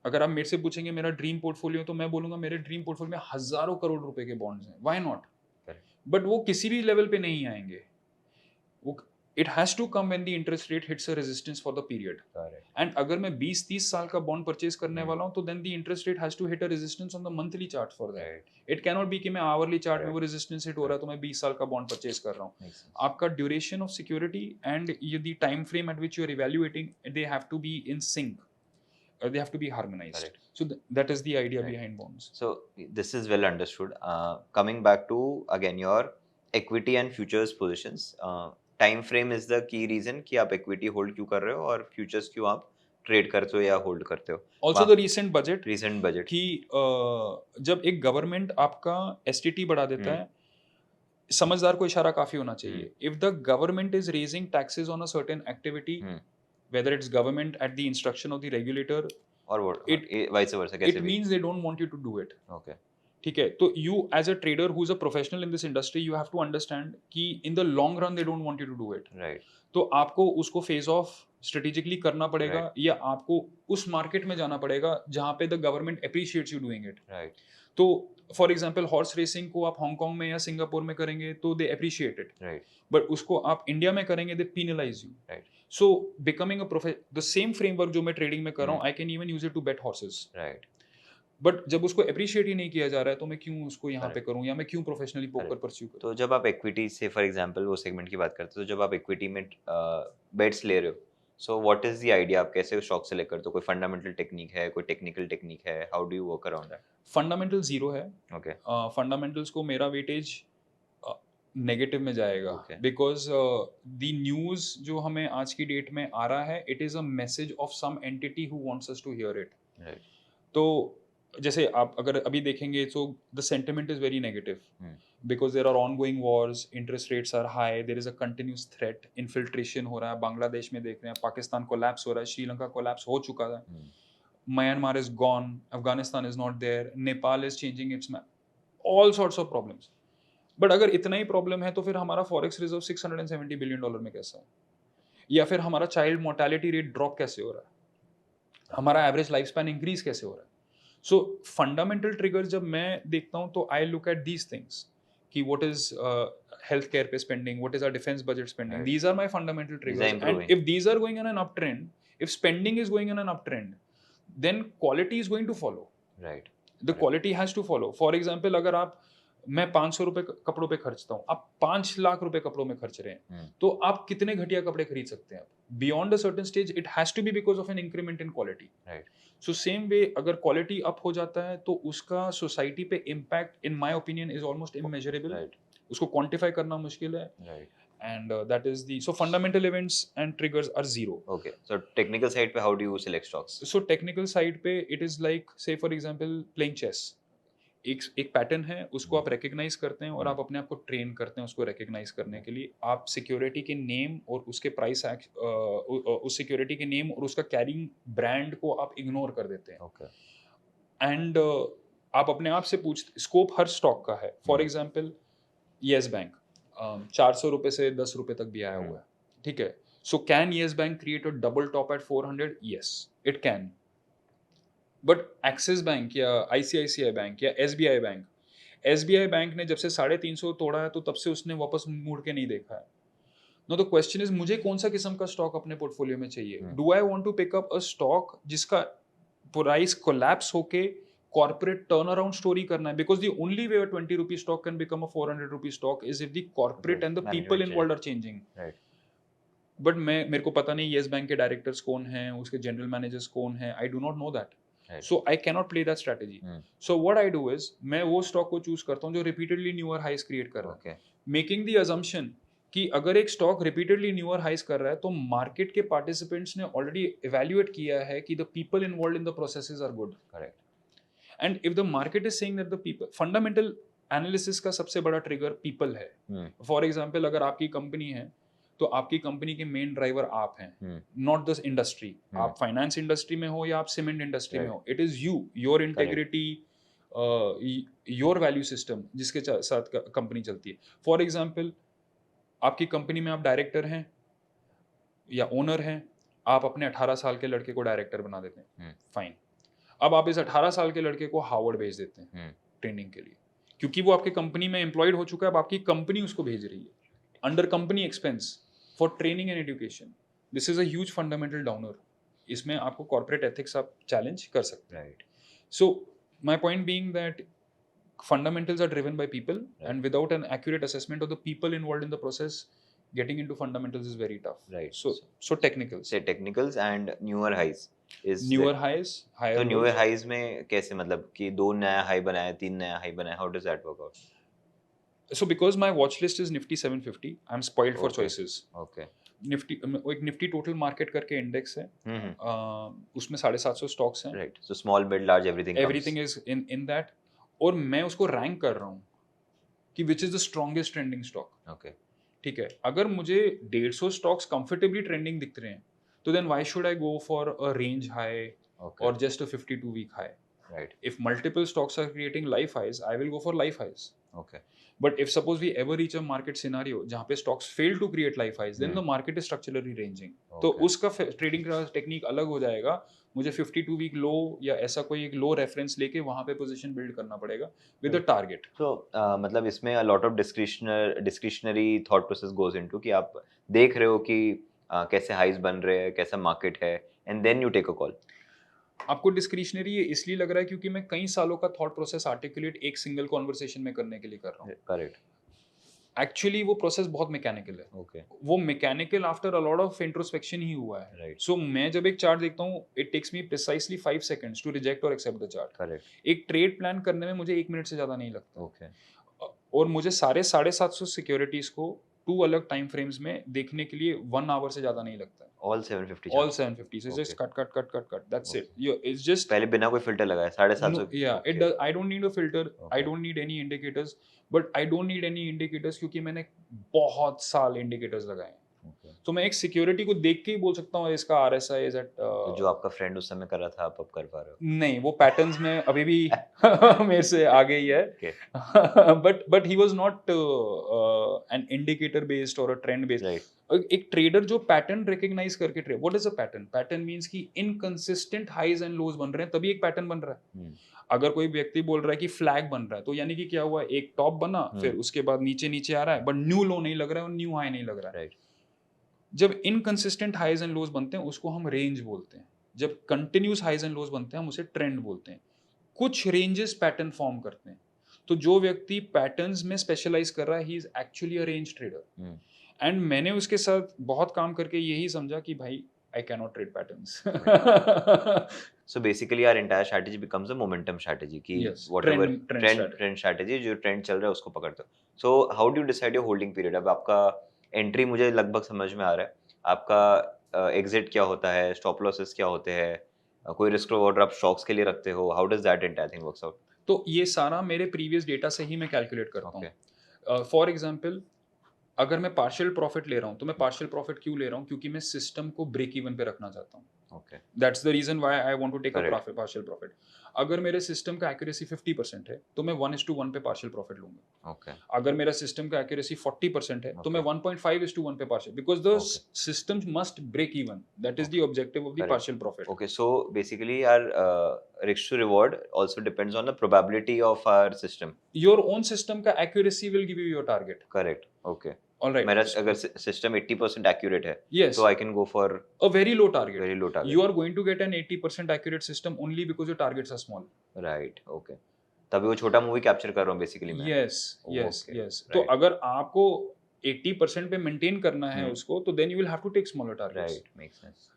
अगर आप मेरे से पूछेंगे मेरा ड्रीम पोर्टफोलियो, तो मैं बोलूंगा मेरे ड्रीम पोर्टफोलियो में हजारों करोड़ रुपए के बॉन्ड्स हैं, व्हाई नॉट। बट वो किसी भी लेवल पे नहीं आएंगे। वो it has to come when the interest rate hits a resistance for the period. And अगर मैं 20-30 साल का बॉन्ड परचेज करने वाला हूं तो then the interest rate has to hit a resistance on the monthly chart for that. It can not be कि मैं आवरली चार्ट में वो रेजिस्टेंस हिट हो रहा है तो मैं 20 साल का बॉन्ड परचेज कर रहा हूं। आपका duration of security and the time frame at which you are evaluating, they have to be in sync, they have to be harmonized. Correct. So that is the idea Right. behind bonds. So this is well understood. Coming back to again your equity and futures positions, time frame is the key reason कि आप equity hold क्यों कर रहे हो और futures क्यों आप trade करते हो या hold करते हो। Also the recent budget कि जब एक government आपका STT बढ़ा देता है, समझदार को इशारा काफी होना चाहिए। If the government is raising taxes on a certain activity, whether it's government at the instruction of the regulator or what, vice versa, it means they don't want you to do it. Okay. ठीक है, तो you as a trader who's a professional in this industry, you have to understand कि in the long run they don't want you to do it. Right. तो आपको उसको phase off strategically करना पड़ेगा, या आपको उस मार्केट में जाना पड़ेगा जहाँ पे the government appreciates you doing it. Right. तो फॉर एग्जाम्पल हॉर्स रेसिंग को आप हांगकांग में या सिंगापुर में करेंगे तो दे अप्रिशिएट इट, बट उसको आप इंडिया में करेंगे they penalize you. So becoming the same framework जो मैं ट्रेडिंग में कर रहा हूँ, I can even use it to bet horses, but जब उसको अप्रिशिएट ही नहीं किया जा रहा है तो मैं क्यों उसको यहाँ पे करूँ, या मैं क्यों प्रोफेशनली पोकर परस्यू करूँ। तो जब आप इक्विटी से फॉर एग्जांपल वो सेगमेंट की बात करते हो, तो जब आप इक्विटी में बेट्स ले रहे हो, so what is the idea, आप कैसे स्टॉक सेलेक्ट करते हो? कोई फंडामेंटल टेक्निक है, कोई टेक्निकल टेक्निक है, how do you work around that? Fundamental zero है। ओके। फंडामेंटल्स को मेरा वेटेज नेगेटिव में जाएगा, बिकॉज द न्यूज जो हमें आज की डेट में आ रहा है, it is a message of some entity who wants us to hear it. तो जैसे आप अगर अभी देखेंगे तो the sentiment is very negative because there are ongoing wars, interest rates are high, there is a continuous threat, infiltration हो रहा है, बांग्लादेश में देख रहे हैं, पाकिस्तान कोलैप्स हो रहा है, श्रीलंका कोलैप्स हो चुका है, Myanmar is gone, Afghanistan is not there, Nepal is changing its map, all sorts of problems. But अगर इतना ही प्रॉब्लम है तो फिर हमारा फॉरेक्स रिजर्व $670 बिलियन में कैसा है, या फिर हमारा चाइल्ड मोर्टेलिटी रेट ड्रॉप कैसे हो रहा है, हमारा एवरेज लाइफ स्पैन इंक्रीज कैसे हो रहा है। सो फंडामेंटल ट्रिगर्स जब मैं देखता हूँ तो I look at these things कि what is health care पे spending, what is our defense budget spending, these are my fundamental triggers, and if these are going on an uptrend, if spending is going on an uptrend, then quality is going to follow, the quality has to follow. For example, अगर आप मैं 500 रुपए कपड़ों पे खर्चता हूँ, आप 5 लाख रुपए कपड़ों में खर्च रहे हैं, तो आप कितने घटिया कपड़े खरीद सकते हैं? Beyond a certain stage it has to be because of an increment in quality. So same way अगर क्वालिटी अप हो जाता है तो उसका सोसाइटी पे impact in my opinion is almost immeasurable. उसको क्वांटिफाई करना मुश्किल है। And that is so fundamental events and triggers are zero. Okay, so technical side पे how do you select stocks? So technical side पे it is like say for example playing chess. एक pattern है, उसको आप recognise करते हैं और आप अपने आप को ट्रेन करते हैं उसको रिकग्नाइज करने के लिए। आप सिक्योरिटी के नेम और उसके प्राइस उस सिक्योरिटी के नेम और उसका कैरिंग ब्रांड को आप इग्नोर कर देते हैं। Okay. एंड आप अपने आप से पूछते, स्कोप हर स्टॉक का है। फॉर एग्जाम्पल येस बैंक 400 रुपए से 10 रुपए तक भी आया हुआ है, ठीक है। So can Yes Bank create a double top at 400? Yes it can. But Axis Bank या आईसीआईसीआई बैंक या एसबीआई बैंक ने जब से 350 तोड़ा है तो तब से उसने वापस मुड़ के नहीं देखा है। नो द क्वेश्चन इज मुझे कौन सा किस्म का स्टॉक अपने पोर्टफोलियो में चाहिए? Do I want to pick up a stock जिसका प्राइस कोलैप्स होके corporate turnaround story करना है? Because the only way a 20 rupee stock can become a 400 rupee stock is if the corporate and the people involved are changing. Right. But मेरे को पता नहीं yes bank के directors कौन हैं, उसके जनरल मैनेजर्स कौन हैं, I do not know that. Right. So I cannot play that strategy. So what I do is मैं वो स्टॉक को चूज करता हूँ जो repeatedly newer highs create कर रहा है, making the assumption कि अगर एक स्टॉक रिपीटेडली न्यूअर हाइस कर रहा है तो मार्केट के पार्टिसिपेंट्स ने ऑलरेडी इवैल्यूएट किया है कि the people involved in the processes are good. Correct. And if the market is saying that the people, fundamental analysis का सबसे बड़ा ट्रिगर people है। फॉर एग्जाम्पल अगर आपकी कंपनी है तो आपकी कंपनी के मेन ड्राइवर आप हैं, नॉट द इंडस्ट्री। आप फाइनेंस इंडस्ट्री में हो या आप सीमेंट इंडस्ट्री में हो, it is you, your integrity, your value system जिसके साथ कंपनी चलती है। फॉर एग्जाम्पल आपकी कंपनी में आप डायरेक्टर हैं या ओनर हैं, आप अपने 18 साल के लड़के को डायरेक्टर बना देते हैं, फाइन। अब आप इस 18 साल के लड़के को हार्वर्ड भेज देते हैं ट्रेनिंग के लिए, क्योंकि वो आपकी कंपनी में एम्प्लॉयड हो चुका है। अब आपकी कंपनी उसको भेज रही है under company expense for training and education. This is a huge fundamental downer. इसमें आपको कॉर्पोरेट एथिक्स आप चैलेंज कर सकते हैं। Right. So my point being that fundamentals are driven by people, and without an accurate assessment of the people involved in the process, getting into fundamentals is very tough. Right. So technicals. Say technicals and newer highs is newer highs, higher तो lows. newer highs में कैसे, मतलब कि 2 नया high बनाया, 3 नया high बनाया, how does that work out? So because my watch list is Nifty 750, I'm spoiled for choices. Okay. Nifty एक Nifty total market करके इंडेक्स है, उसमें 750 स्टॉक्स हैं। Right. So small, mid, large, everything is in that, और मैं उसको rank कर रहा हूँ कि which is the strongest trending stock. Okay, ठीक है। अगर मुझे 150 स्टॉक्स कंफर्टेबली ट्रेंडिंग दिख रहे हैं तो then why should I go for a range high or just a 52 week high? Right. If multiple stocks are creating life highs, I will go for life highs. Okay. But if suppose we ever reach a market scenario जहाँ पे stocks fail to create life highs, then the market is structurally ranging. तो उसका trading का technique अलग हो जाएगा। मुझे 52 week लो या ऐसा कोई एक लो रेफरेंस लेके वहां पे पोजीशन बिल्ड करना पड़ेगा विद अ टारगेट। तो मतलब इसमें अ lot of discretionary thought process goes into कि आप देख रहे हो कि कैसे हाइज बन रहे हैं, कैसा मार्केट है, and then you take a call. आपको डिस्क्रिशनरी ये इसलिए लग रहा है क्योंकि मैं कई सालों का थॉट प्रोसेस आर्टिकुलेट एक सिंगल कॉन्वर्सेशन में करने के लिए कर रहा हूँ। करेक्ट। एक्चुअली वो प्रोसेस बहुत मैकेनिकल है। ओके। वो mechanical after a lot of introspection ही हुआ है। राइट। सो मैं जब एक चार्ट देखता हूँ, it takes me precisely 5 seconds to reject और एक्सेप्ट द चार्ट। करेक्ट। एक ट्रेड प्लान करने में मुझे 1 मिनट से ज्यादा नहीं लगता। ओके। और मुझे सारे 750 सिक्योरिटीज को 2 अलग टाइम फ्रेम्स में देखने के लिए 1 आवर से ज्यादा नहीं लगता है। All 750 All 750. So just cut. That's it. It's just पहले बिना कोई फिल्टर लगाए 750। No, yeah, it does. I don't need a filter. I don't need any indicators. But I don't need any indicators क्योंकि मैंने बहुत साल indicators लगाए हैं। तो मैं एक सिक्योरिटी को देख के ही बोल सकता हूँ इसका RSI is at तो जो आपका फ्रेंड उस समय कर रहा था आप अब कर पा रहे हो? नहीं, वो पैटर्न्स में अभी भी मेरे से आगे ही है। but he was not an indicator based or a trend based. Right. एक ट्रेडर जो पैटर्न रिकग्नाइज करके trade, what is a pattern? Pattern means कि इनकंसिस्टेंट हाइज एंड लोज बन रहे हैं तभी एक पैटर्न बन रहा है। अगर कोई व्यक्ति बोल रहा है कि फ्लैग बन रहा है तो यानी कि क्या हुआ, एक टॉप बना फिर उसके बाद नीचे नीचे आ रहा है, बट न्यू लो नहीं लग रहा है और न्यू हाई नहीं लग रहा है। Right. जब इनकंसिस्टेंट हाइज एंड लोज बनते हैं उसको हम रेंज बोलते हैं। जब कंटिन्यूस हाइज एंड लोज बनते हैं हम उसे ट्रेंड बोलते हैं। कुछ रेंजेस पैटर्न फॉर्म करते हैं। तो जो व्यक्ति पैटर्न्स में स्पेशलाइज कर रहा है, he is actually a range trader. And मैंने उसके साथ बहुत काम करके यही समझा कि भाई I can not trade patterns. So basically our entire strategy becomes a momentum strategy कि Yes, whatever trend trend strategy जो trend चल रहा है उसको पकड़ते हो. So how do you decide your holding period? अब आपका entry मुझे लगभग समझ में आ रहा है. आपका exit क्या होता है, stop losses क्या होते हैं, कोई risk reward आप stocks के लिए रखते हो. How does that entire thing works out? तो ये सारा मेरे प्रीवियस डेटा से ही मैं कैलकुलेट करता Okay. हूँ. फॉर एग्जाम्पल, अगर मैं पार्शियल प्रॉफिट ले रहा हूँ तो मैं पार्शियल प्रॉफिट क्यों ले रहा हूँ? क्योंकि मैं सिस्टम को ब्रेक इवन पे रखना चाहता हूँ. Okay. That's the reason why I want to take a Correct. Partial profit. अगर मेरे सिस्टम का एक्यूरेसी 50% है तो मैं 1:1 पे पार्शियल प्रॉफिट लूंगा. Okay. अगर मेरा सिस्टम का एक्यूरेसी 40% है तो मैं Okay. 1.5:1 पे partial, because the Okay. System must break even. That is the objective of the Correct. Partial profit. Okay, so basically our risk to reward also depends on the probability of our system. Your own system का accuracy will give you your target. Correct. Okay. Alright. मेरा अगर system 80% accurate है Yes, तो I can go for a very low target. very low target. You are going to get an 80% accurate system only because your targets are small. Right. Okay. तभी वो छोटा movie capture कर रहा हूँ basically मैं. Yes, yes, Okay, yes. तो right. अगर आपको 80% पे मेंटेन करना है हम्म. उसको, तो then you will have to take smaller targets. Right. Makes sense.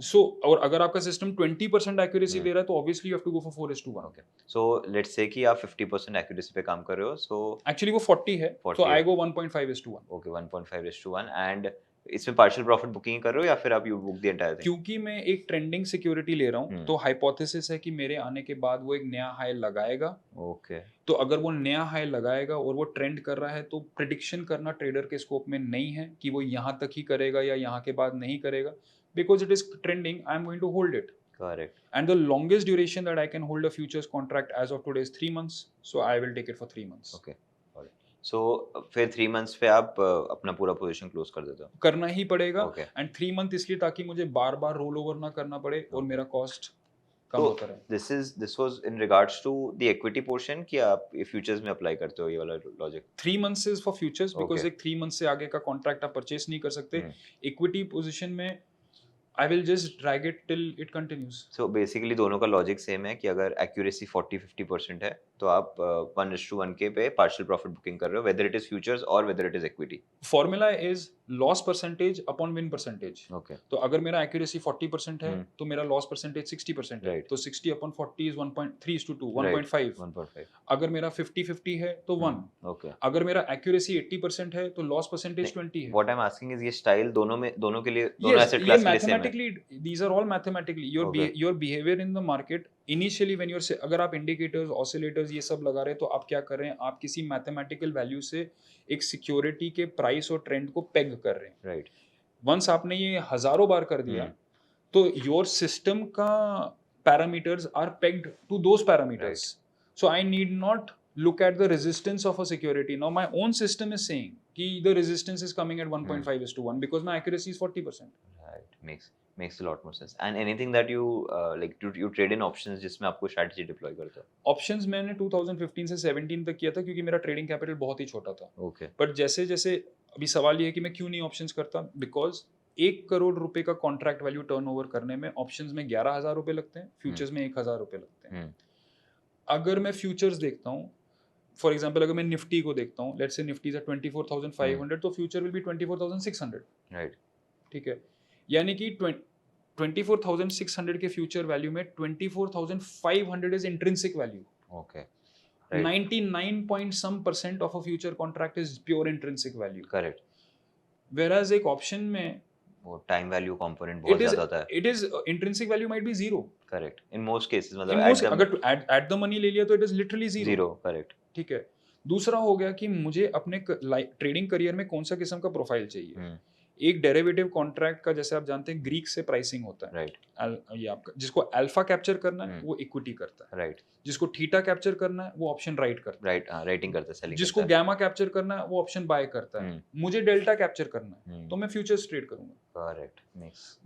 So और अगर आपका सिस्टम 20% एक्यूरेसी हम्म. दे रहा है तो obviously you have to go for 4:1. Okay. So let's say कि आप 50% accuracy पे काम कर रहे हो. So Actually वो 40 है, 40 so I है. go 1.5:1. okay 1.5:1 and इसमें partial profit booking कर रहे हो या फिर आप you book the entire thing? क्योंकि मैं एक ट्रेंडिंग सिक्योरिटी ले रहा हूँ, हम्म. तो हाइपोथेसिस है कि मेरे आने के बाद वो एक नया हाई लगाएगा. Okay. तो अगर वो नया हाई लगाएगा और वो ट्रेंड कर रहा है तो प्रिडिक्शन करना ट्रेडर के स्कोप में नहीं है कि वो यहाँ तक ही करेगा या यहाँ के बाद नहीं करेगा. Because it is trending, I am going to hold it. Correct. And the longest duration that I can hold a futures contract as of today is 3 months. So I will take it for 3 months. Okay. So फिर 3 months पे आप अपना पूरा position close कर देते हो. करना ही पड़ेगा. Okay. एंड 3 मंथ इसलिए ताकि मुझे बार बार रोल ओवर ना करना पड़े और मेरा कॉस्ट कम तो होता रहे. this was in regards to the equity portion कि आप फ्यूचर्स में अप्लाई करते हो ये वाला logic. 3 months is for futures because Okay. एक 3 months से आगे का कॉन्ट्रैक्ट आप परचेस नहीं कर सकते. हम्म. इक्विटी पोजीशन में I will just drag it till it continues. So basically दोनों का लॉजिक सेम है कि अगर एक्यूरेसी 40-50% है तो आप 1:1 के पे पार्शियल प्रॉफिट बुकिंग कर रहे हो whether it is futures or whether it is equity. Formula is loss percentage upon win percentage. Okay. तो अगर मेरा एक्यूरेसी 40% है हम्म. तो मेरा लॉस परसेंटेज 60% है. Right. तो 60 upon 40 is 1.3:2, Right. 1.5. 1.5. अगर मेरा 50-50 है तो 1. Okay. अगर मेरा एक्यूरेसी 80% है तो लॉस परसेंटेज 20 है. What I'm asking is ये स्टाइल दोनों के लिए दोनों Yes, एसेट ये क्लास के लिए सेम है. mathematically, these are all mathematically. Okay. Your behavior in the market initially when you're अगर आप indicators, oscillators ये सब लगा रहे हैं तो आप क्या कर रहे हैं? आप किसी mathematical value से एक सिक्योरिटी के प्राइस और ट्रेंड को पेग कर रहे हैं. Right. वंस आपने ये हजारों बार कर दिया तो योर सिस्टम का parameters are pegged to those parameters. So I need not look at the resistance of a security. Now my own system is saying कि the resistance is coming at 1.5:1 because my accuracy is 40%. Right. Makes a lot more sense. And anything that you like you trade in options जिसमें आपको strategy deploy करते हो. Options मैंने 2015 से 17 तक किया था क्योंकि मेरा ट्रेडिंग कैपिटल बहुत ही छोटा था. Okay. बट जैसे जैसे अभी सवाल ये है कि मैं क्यों नहीं ऑप्शंस करता. बिकॉज 1 करोड़ रुपए का कॉन्ट्रैक्ट वैल्यू टर्नओवर करने में ऑप्शंस में 11,000 रुपए लगते हैं, फ्यूचर्स में 1,000 रुपए लगते हैं. अगर मैं फ्यूचर्स देखता हूँ, फॉर एग्जाम्पल अगर मैं निफ्टी को देखता हूँ, लेट्स से निफ्टी इज 24,500 तो फ्यूचर विल बी 24,600. राइट. ठीक है, यानी कि 24,600 के फ्यूचर वैल्यू में 24,500 is intrinsic value. Okay. 99% of a future contract is pure intrinsic value. Correct. Whereas एक ऑप्शन में वो टाइम वैल्यू कंपोनेंट बहुत ज्यादा होता है. it is intrinsic value might be zero. Correct. In most cases In मतलब most, अगर at the money ले लिया तो it is literally zero. Zero. Correct. ठीक है. दूसरा हो गया कि मुझे अपने ट्रेडिंग करियर में कौन सा किस्म का प्रोफाइल चाहिए. एक डेरिवेटिव कॉन्ट्रैक्ट का जैसे आप जानते हैं ग्रीक से प्राइसिंग होता है. राइट. ये आपका जिसको अल्फा कैप्चर करना है वो इक्विटी करता है. राइट. जिसको थीटा कैप्चर करना है वो ऑप्शन राइट करता है. राइट. राइटिंग करता है, सेलिंग. जिसको गैमा कैप्चर करना है वो ऑप्शन बाय करता है. मुझे डेल्टा कैप्चर करना है तो मैं फ्यूचर्स ट्रेड करूंगा. करेक्ट.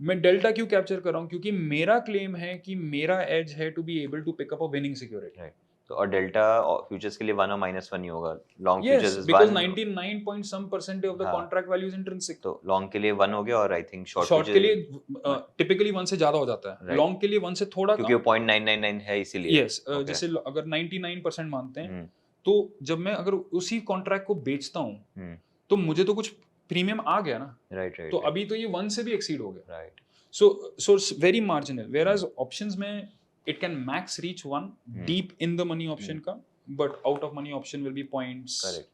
मैं डेल्टा क्यों कैप्चर कर रहा हूं? क्योंकि मेरा क्लेम है कि मेरा एज है to be able to pick up a winning security. Right. तो और डेल्टा फ्यूचर्स के लिए 1 और -1 ही होगा. Long Yes, futures is 1 because 99% of the हाँ. contract value is intrinsic. तो लॉन्ग के लिए 1 हो गया और आई थिंक शॉर्ट के लिए टिपिकली 1 से ज्यादा हो जाता है. Right. लॉन्ग के लिए 1 से थोड़ा क्योंकि वो 0.999 है इसीलिए. यस जैसे अगर 99% मानते हैं तो जब मैं अगर उसी कॉन्ट्रैक्ट को बेचता हूँ तो मुझे तो कुछ प्रीमियम आ गया ना, राइट राइट तो अभी तो ये 1 से भी एक्सीड हो गया, right so very marginal, whereas options में it can max reach 1 deep in the money option का, but out of money option will be points. Correct.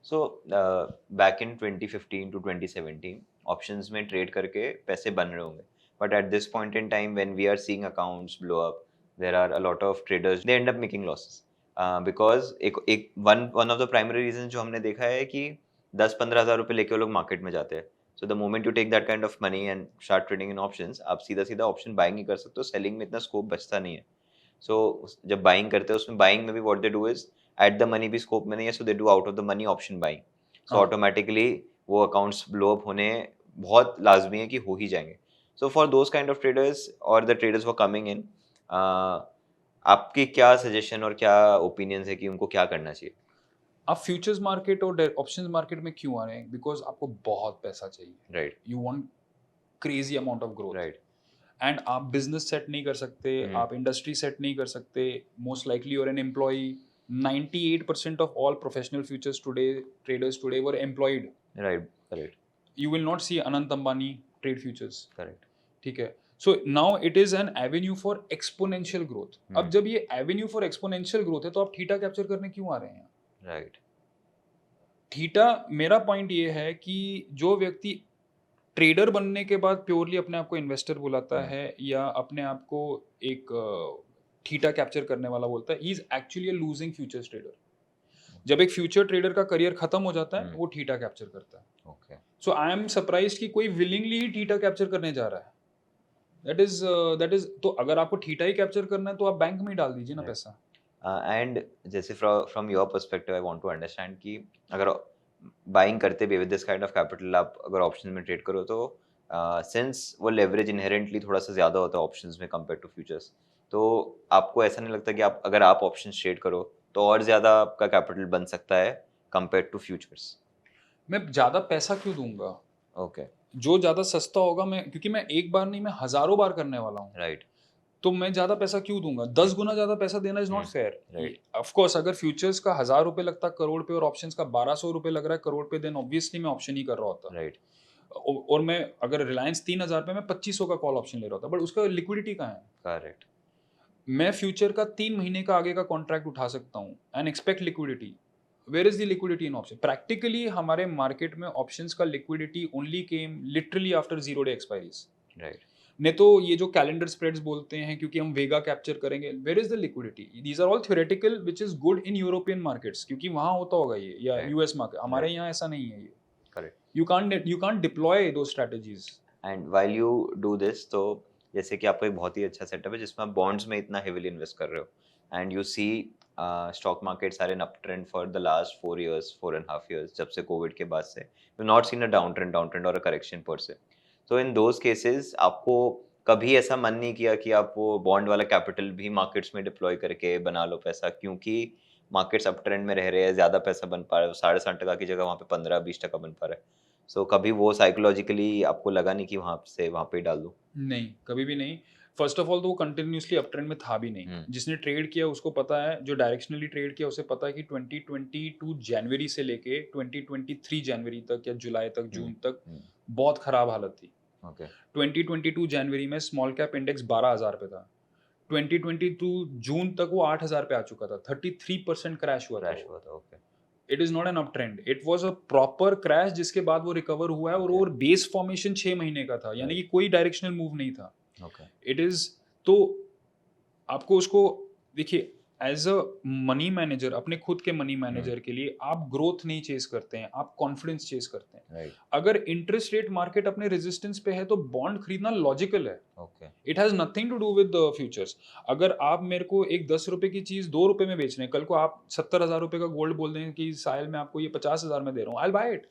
So back in 2015 to 2017 options में ट्रेड करके पैसे बन रहे होंगे, but at this point in time when we are seeing accounts blow up, there are a lot of traders they end up making losses because एक one of the primary reason जो हमने देखा है कि 10-15 हज़ार रुपये लेके वो लोग मार्केट में जाते हैं. So the moment you take that kind of money and start trading in options, आप सीधा सीधा ऑप्शन बाइंग ही कर सकते हो, सेलिंग में इतना स्कोप बचता नहीं है. सो जब बाइंग करते हैं उसमें बाइंग में भी what they do is at the money भी स्कोप में नहीं है, so they do out of the money option buying. So automatically वो अकाउंट्स ब्लो अप होने बहुत लाजमी है कि हो ही जाएंगे. So for those kind of traders और द ट्रेडर्स वो कमिंग इन, आपकी क्या सजेशन और क्या ओपिनियंस है कि उनको क्या करना चाहिए? आप फ्यूचर्स मार्केट और ऑप्शंस मार्केट में क्यों आ रहे हैं? बिकॉज आपको बहुत पैसा चाहिए, right you want crazy amount of growth, right and आप बिजनेस सेट नहीं कर सकते, आप इंडस्ट्री सेट नहीं कर सकते, most likely you're an employee. 98% of all professional futures today traders today were employed. Right correct You will not see Anant Ambani trade futures. Correct ठीक है, so now it is an avenue for exponential growth. अब जब ये avenue for exponential growth है तो आप theta capture करने क्यों आ रहे हैं? राइट थीटा, मेरा पॉइंट ये है कि जो व्यक्ति ट्रेडर बनने के बाद प्योरली अपने आप को इन्वेस्टर बुलाता है या अपने आप को एक थीटा कैप्चर करने वाला बोलता है, he is actually a losing futures trader. जब एक फ्यूचर ट्रेडर का करियर खत्म हो जाता है वो थीटा कैप्चर करता है. Okay so I am surprised कि कोई विलिंगली ही थीटा कैप्चर करने जा रहा है. दैट इज तो अगर आपको थीटा ही कैप्चर करना है तो आप बैंक में ही डाल दीजिए ना Right. पैसा. एंड जैसे from your perspective I want to understand कि अगर बाइंग करते भी with this kind of capital आप अगर ऑप्शन में ट्रेड करो तो सिंस वो लेवरेज इनहेरेंटली थोड़ा सा ज़्यादा होता है ऑप्शंस में कंपेयर टू फ्यूचर्स, तो आपको ऐसा नहीं लगता कि आप अगर आप ऑप्शंस ट्रेड करो तो और ज़्यादा आपका कैपिटल बन सकता है कंपेयर टू फ्यूचर्स? मैं ज़्यादा पैसा क्यों दूंगा? ओके जो ज़्यादा सस्ता होगा, मैं क्योंकि मैं एक बार नहीं, मैं हज़ारों बार करने वाला हूँ, राइट तो मैं ज़्यादा पैसा क्यों दूंगा? 10 गुना ज़्यादा पैसा देना is not fair. right. Of course अगर फ्यूचर्स का 1000 रुपये लगता करोड़ पे और ऑप्शंस का 1200 रुपये लग रहा है करोड़ पे, देन ऑब्वियसली मैं ऑप्शन ही कर रहा होता. राइट और मैं अगर रिलायंस 3000 पे, मैं 2500 का कॉल ऑप्शन ले रहा होता, बट उसका लिक्विडिटी कहाँ है? करेक्ट मैं फ्यूचर का 3 महीने का आगे का कॉन्ट्रैक्ट उठा सकता हूँ and expect liquidity. Where is the liquidity in option? Practically हमारे मार्केट में ऑप्शंस का liquidity only came literally after 0 day expiries. Right नहीं तो ये जो कैलेंडर स्प्रेड्स बोलते हैं क्योंकि हम वेगा कैप्चर करेंगे, where is the liquidity? These are all theoretical which is good in European markets क्योंकि वहाँ होता होगा ये, या Right. US market. हमारे Right. यहाँ ऐसा नहीं है ये. करेक्ट यू कांट डिप्लॉय दो strategies. And while you do this, तो जैसे कि आपका एक बहुत ही अच्छा सेटअप है जिसमें आप बॉन्ड्स में इतना हेविली इन्वेस्ट कर रहे हो and you see stock markets are in up trend for the last 4 years 4.5 years जब से कोविड के बाद से you not seen a down trend और अ करेक्शन पर से. सो इन दोज केसेस आपको कभी ऐसा मन नहीं किया कि आप वो बॉन्ड वाला कैपिटल भी मार्केट्स में डिप्लॉय करके बना लो पैसा, क्योंकि मार्केट्स अप ट्रेंड में रह रहे हैं, ज़्यादा पैसा बन पा रहा है, 7.5% की जगह वहाँ पे 15-20% बन पा रहा है. सो कभी वो साइकोलॉजिकली आपको लगा नहीं कि वहाँ पे ही डाल दूँ? नहीं, कभी भी नहीं. फर्स्ट ऑफ ऑल तो वो कंटिन्यूसली अप ट्रेंड में था भी नहीं. जिसने ट्रेड किया उसको पता है, जो डायरेक्शनली ट्रेड किया उसे पता है कि 2022 जनवरी से लेके 2023 जनवरी तक या जुलाई तक, जून तक बहुत खराब हालत थी. ओके 2022 जनवरी में स्मॉल कैप इंडेक्स 12,000 पे था. 2022 जून तक वो 8,000 पे आ चुका था. 33% क्रैश हुआ क्रैश था. हुआ था. Okay it is not an up trend, it was a proper crash जिसके बाद वो रिकवर हुआ है. और वो बेस फॉर्मेशन 6 महीने का था, यानी कि कोई डायरेक्शनल मूव नहीं था. ओके इट इज, तो आपको उसको देखिए, एज अ मनी मैनेजर, अपने खुद के मनी मैनेजर के लिए आप ग्रोथ नहीं चेस करते हैं, आप कॉन्फिडेंस चेस करते हैं. राइट अगर इंटरेस्ट रेट मार्केट अपने रेजिस्टेंस पे है तो बॉन्ड खरीदना लॉजिकल है. Okay it has nothing to do with the futures. अगर आप मेरे को एक 10 रुपए की चीज 2 रुपए में बेच रहे हैं, कल को आप 70,000 रुपए का गोल्ड बोल दें कि साहिल मैं आपको ये 50,000 में दे रहा हूँ, I will buy it.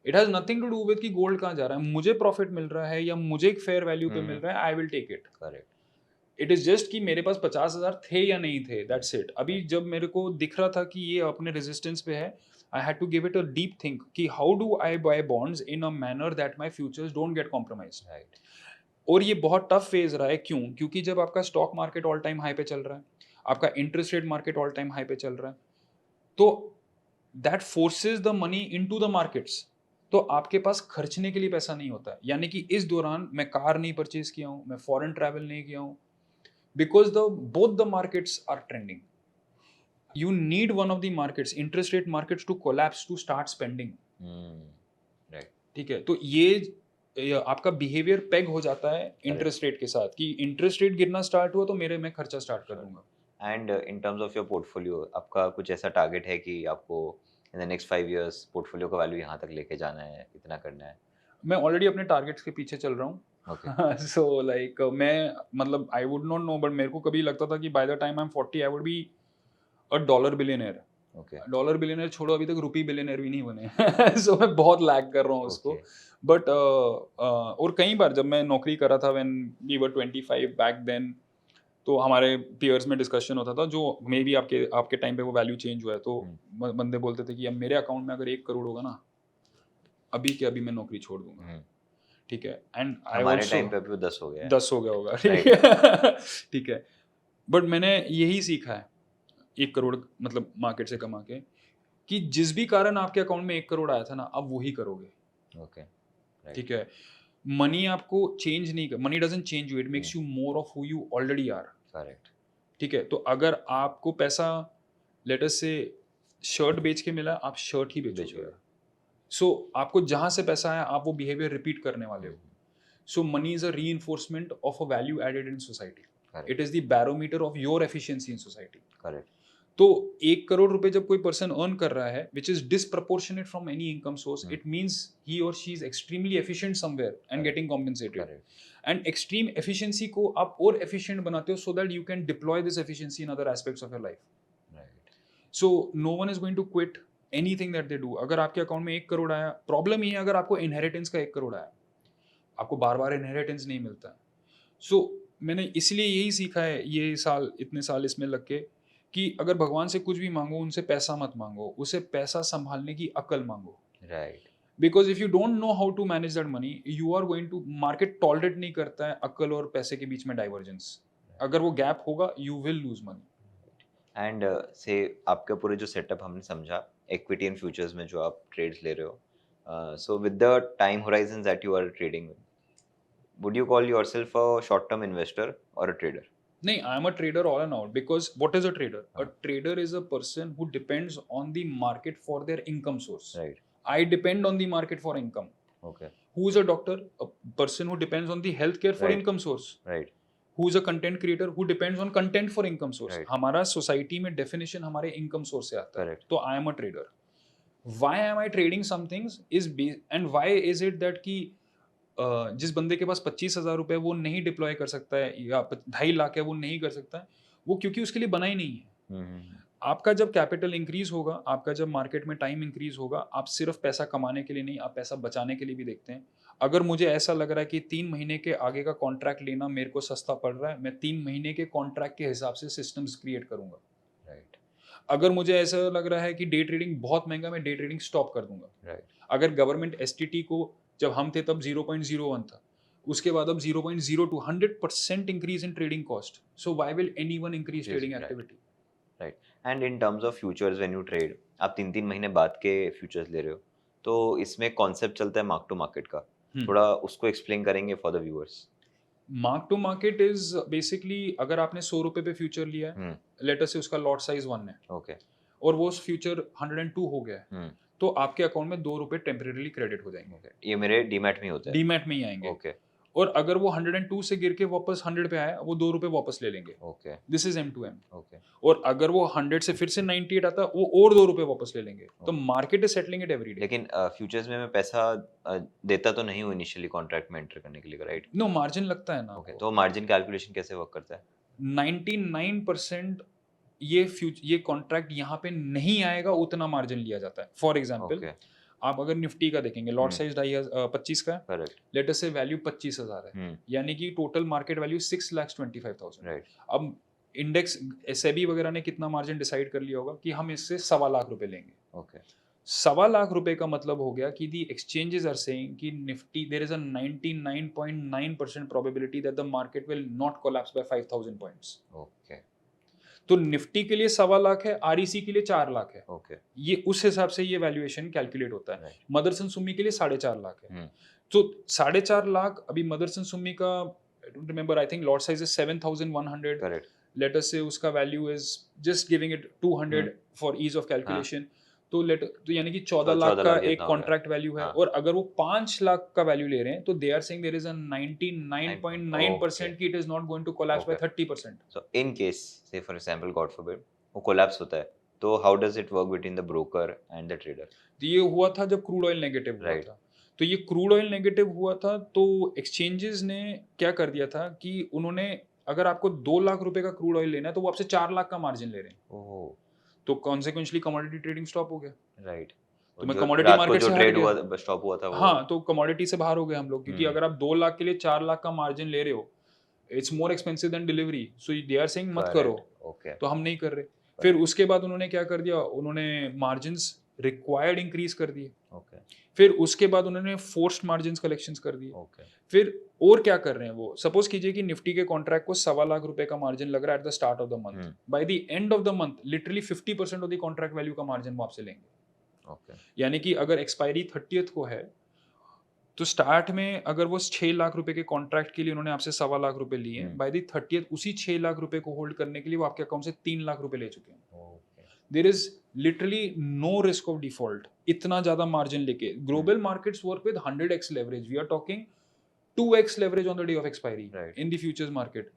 It has nothing to do with कि गोल्ड कहाँ जा रहा है, मुझे प्रॉफिट मिल रहा है या मुझे एक फेयर वैल्यू पे मिल रहा है, I will take it. Correct it is just कि मेरे पास 50,000 थे या नहीं थे, दैट्स इट. अभी जब मेरे को दिख रहा था कि ये अपने रेजिस्टेंस पे है, I had to give it a deep think कि how do I buy bonds in a manner that my futures don't get compromised. Right और ये बहुत टफ फेज रहा है. क्यों? क्योंकि जब आपका stock market all time high पे चल रहा है, आपका interest rate market all time high पे चल रहा है, तो that forces the money into the markets. तो आपके पास खर्चने के लिए पैसा नहीं होता है, यानी कि इस दौरान मैं कार नहीं परचेज किया हूँ, मैं फॉरेन ट्रैवल नहीं किया हूँ, because the both the markets are trending. You need one of the markets, interest rate markets, to collapse to start spending. Right ठीक है, तो ये आपका बिहेवियर पेग हो जाता है इंटरेस्ट रेट के साथ कि इंटरेस्ट रेट गिरना स्टार्ट हुआ तो मैं खर्चा स्टार्ट कर दूंगा। And in terms of your portfolio आपका कुछ ऐसा टारगेट है कि आपको in the next 5 years portfolio का वैल्यू यहाँ तक लेके जाना है, इतना करना है? मैं ऑलरेडी अपने टारगेट्स के पीछे चल रहा हूँ। ओके सो लाइक मैं मतलब I would not know, but मेरे को कभी लगता था कि by the time I am 40 I would be a dollar billionaire. Okay dollar billionaire छोड़ो, अभी तक रुपी बिलियनर भी नहीं बने। सो मैं बहुत लैग कर रहा हूँ उसको। बट और कई बार जब मैं नौकरी कर रहा था when we were 25 back then, तो हमारे पीयर्स में डिस्कशन होता था, जो मे बी आपके टाइम पे वो वैल्यू चेंज हुआ है, तो बंदे बोलते थे कि अब मेरे अकाउंट में अगर 1 करोड़ होगा ना, अभी के अभी मैं नौकरी छोड़ दूंगा। ठीक है, एंड आई हमारे ऑल्सो टाइम पे भी 10 हो गया है। 10 हो गया होगा। ठीक है, ठीक है। बट मैंने यही सीखा है 1 करोड़ मतलब मार्केट से कमा के, कि जिस भी कारण आपके अकाउंट में 1 करोड़ आया था ना, अब वही करोगे। ओके ठीक है, मनी आपको चेंज नहीं कर, money doesn't change you, it makes you more of who you already are. Correct ठीक है, तो अगर आपको पैसा लेट अस से शर्ट बेच के मिला, आप शर्ट ही बेचोगे। सो आपको जहां से पैसा आया, आप वो बिहेवियर रिपीट करने वाले हो। So money is a reinforcement of a value added in society. It is the barometer of your efficiency in society. Correct तो 1 करोड़ रुपए जब कोई पर्सन अर्न कर रहा है which is disproportionate from any income source, it means he और she is extremely efficient somewhere and getting compensated. And extreme efficiency को आप और एफिशिएंट बनाते हो so that you can deploy this efficiency in other aspects of your life. So no one is going to quit anything that they do. अगर आपके account में 1 करोड़ आया, problem ये है अगर आपको इनहेरिटेंस का 1 करोड़ आया, आपको बार बार इनहेरिटेंस नहीं मिलता। सो मैंने इसलिए यही सीखा है ये साल, इतने साल इसमें लग के, कि अगर भगवान से कुछ भी मांगो, उनसे पैसा मत मांगो, उसे पैसा संभालने की अकल मांगो। Right because if you don't know how to manage that money, you are going to, market tolerate नहीं करता है अकल और पैसे के बीच में डाइवर्जेंस। अगर वो गैप होगा, you will lose money. And से आपका पूरे जो सेटअप हमने समझा इक्विटी एंड फ्यूचर्स में जो आप ट्रेड्स ले रहे हो, so with the time horizon that you are trading, would you call yourself a short term investor or a trader? नहीं, I am a trader all and out, because what is a trader? A trader is a person who depends on the market for their income source. Right. I depend on the market for income. Okay. Who is a doctor? A person who depends on the healthcare for Right. income source. Right. Who is a content creator? Who depends on content for income source. Right. हमारा society में definition हमारे income source से आता है। Correct. तो I am a trader. Why am I trading some things is and why is it that कि जिस बंदे के पास 25,000 रुपए वो नहीं डिप्लॉय कर सकता है, या 2.5 लाख है वो नहीं कर सकता है, वो क्योंकि उसके लिए बना ही नहीं है। आपका जब कैपिटल इंक्रीज होगा, आपका जब मार्केट में टाइम इंक्रीज होगा, आप सिर्फ पैसा कमाने के लिए नहीं, आप पैसा बचाने के लिए भी देखते हैं। अगर मुझे ऐसा लग रहा है कि 3 महीने के आगे का कॉन्ट्रैक्ट लेना मेरे को सस्ता पड़ रहा है, मैं 3 महीने के कॉन्ट्रैक्ट के हिसाब से सिस्टम्स क्रिएट करूंगा। राइट अगर मुझे ऐसा लग रहा है कि डे ट्रेडिंग बहुत महंगा, मैं डे ट्रेडिंग स्टॉप कर दूंगा। राइट अगर गवर्नमेंट एसटीटी को, जब हम थे तब 0.01 था, उसके बाद अब 0.02, 100% increase in trading cost. So why will anyone increase trading activity? Right and in terms of futures when you trade, आप 3 महीने बाद के फ्यूचर्स ले रहे हो, तो इसमें कॉन्सेप्ट चलता है मार्क टू मार्केट का, थोड़ा उसको एक्सप्लेन करेंगे for the viewers? Mark to market is basically, अगर आपने 100 रुपए पे फ्यूचर लिया है, लेट अस से उसका लॉट साइज 1 है, ओके, और वो फ्यूचर 102 हो गया है, तो आपके अकाउंट में 2 रुपए टेम्परेरीली क्रेडिट हो जाएंगे। ये मेरे डीमैट में होता है? डीमैट में ही आएंगे। ओके। और अगर वो 102 से गिर के वापस 100 पे आया, वो 2 रुपए वापस ले लेंगे। Okay. This is M2M। Okay. और अगर वो 100 से फिर से 98 आता, वो और 2 रुपए वापस ले लेंगे। तो market is settling it every day. लेकिन फ्यूचर्स में मैं पैसा देता तो नहीं हूँ इनिशियली कॉन्ट्रैक्ट में एंटर करने के लिए, राइट? नो, मार्जिन लगता है ना। ओके, तो मार्जिन कैलकुलेशन कैसे वर्क करता है? 99% ये कॉन्ट्रैक्ट यहाँ पे नहीं आएगा उतना मार्जिन लिया जाता है। फॉर एग्जाम्पल, आप अगर निफ्टी का देखेंगे, लॉट साइज 25 का है, लेट अस से वैल्यू 25,000 है, यानी कि टोटल मार्केट वैल्यू 6,25,000। राइट। अब इंडेक्स सेबी वगैरह ने कितना मार्जिन डिसाइड कर लिया होगा कि हम इससे 1.25 लाख रुपए लेंगे। ओके। 1.25 लाख रुपए का मतलब हो गया कि दी एक्सचेंजेस आर सेइंग कि Nifty, there is a 99.9% probability that the market will not collapse by 5,000 points. Okay. तो निफ्टी के लिए 1.25 लाख है, REC के लिए 4 लाख है। ओके ये उस हिसाब से ये वैल्यूएशन कैलकुलेट होता है। Right. मदरसन सुम्मी के लिए 4.5 लाख है। हम्म तो 4.5 लाख अभी मदरसन सुम्मी का I don't remember, I think lot size is 7,100। Correct let us say उसका value is just giving it 200 for ease of calculation. तो यानी कि 14 लाख 14 का लाख एक जितना हो गया। कॉन्ट्रैक्ट वैल्यू है। हाँ। और अगर वो 5 लाख का वैल्यू ले रहे हैं तो they are saying there is a 99.9% की it is not going to collapse by 30%। So in case, say for example, God forbid, वो collapse होता है, तो how does it work between the broker and the trader? तो ये हुआ था जब क्रूड ऑयल नेगेटिव हुआ Right. था। तो ये क्रूड ऑयल नेगेटिव हुआ था तो एक्सचेंजेस ने क्या कर दिया था कि उन्होंने, अगर आपको 2 लाख रुपए का क्रूड ऑयल लेना है तो वो आपसे 4 लाख का मार्जिन ले रहे हैं। ओह तो कॉन्सिक्वेंटली कमोडिटी ट्रेडिंग स्टॉप हो गया। राइट। तो मैं commodity market से हट ट्रेड गया। हुआ स्टॉप हुआ था वो। हाँ, तो कमोडिटी से बाहर हो गए हम लोग, क्योंकि हम्म। अगर आप 2 लाख के लिए 4 लाख का मार्जिन ले रहे हो, it's more expensive than delivery, so they are saying मत करो। ओके तो हम नहीं कर रहे। फिर उसके बाद उन्होंने क्या कर दिया, उन्होंने मार्जिन्स रिक्वायर्ड इंक्रीज कर दिए। ओके फिर उसके बाद उन्होंने फोर्स्ड मार्जिन्स कलेक्शंस कर दिए। ओके फिर और क्या कर रहे हैं वो, सपोज कीजिए कि निफ्टी के कॉन्ट्रैक्ट को 1.25 लाख रुपए का मार्जिन लग रहा है at the start of the month. Hmm. By the end of the month literally 50% of the contract value का मार्जिन वो आपसे लेंगे। ओके यानी कि अगर एक्सपायरी 30th को है तो स्टार्ट में अगर वो 6 लाख रुपए के कॉन्ट्रैक्ट के लिए उन्होंने आपसे 1.25 लाख रुपए लिए, बाय द 30th उसी 6 लाख रुपए को होल्ड करने के लिए वो आपके अकाउंट से 3 लाख रुपए ले चुके हैं। Okay there is literally no risk of default. इतना ज्यादा मार्जिन लेके global markets work with 100x leverage, we are talking 2x leverage on the day of expiry Right. In the futures market.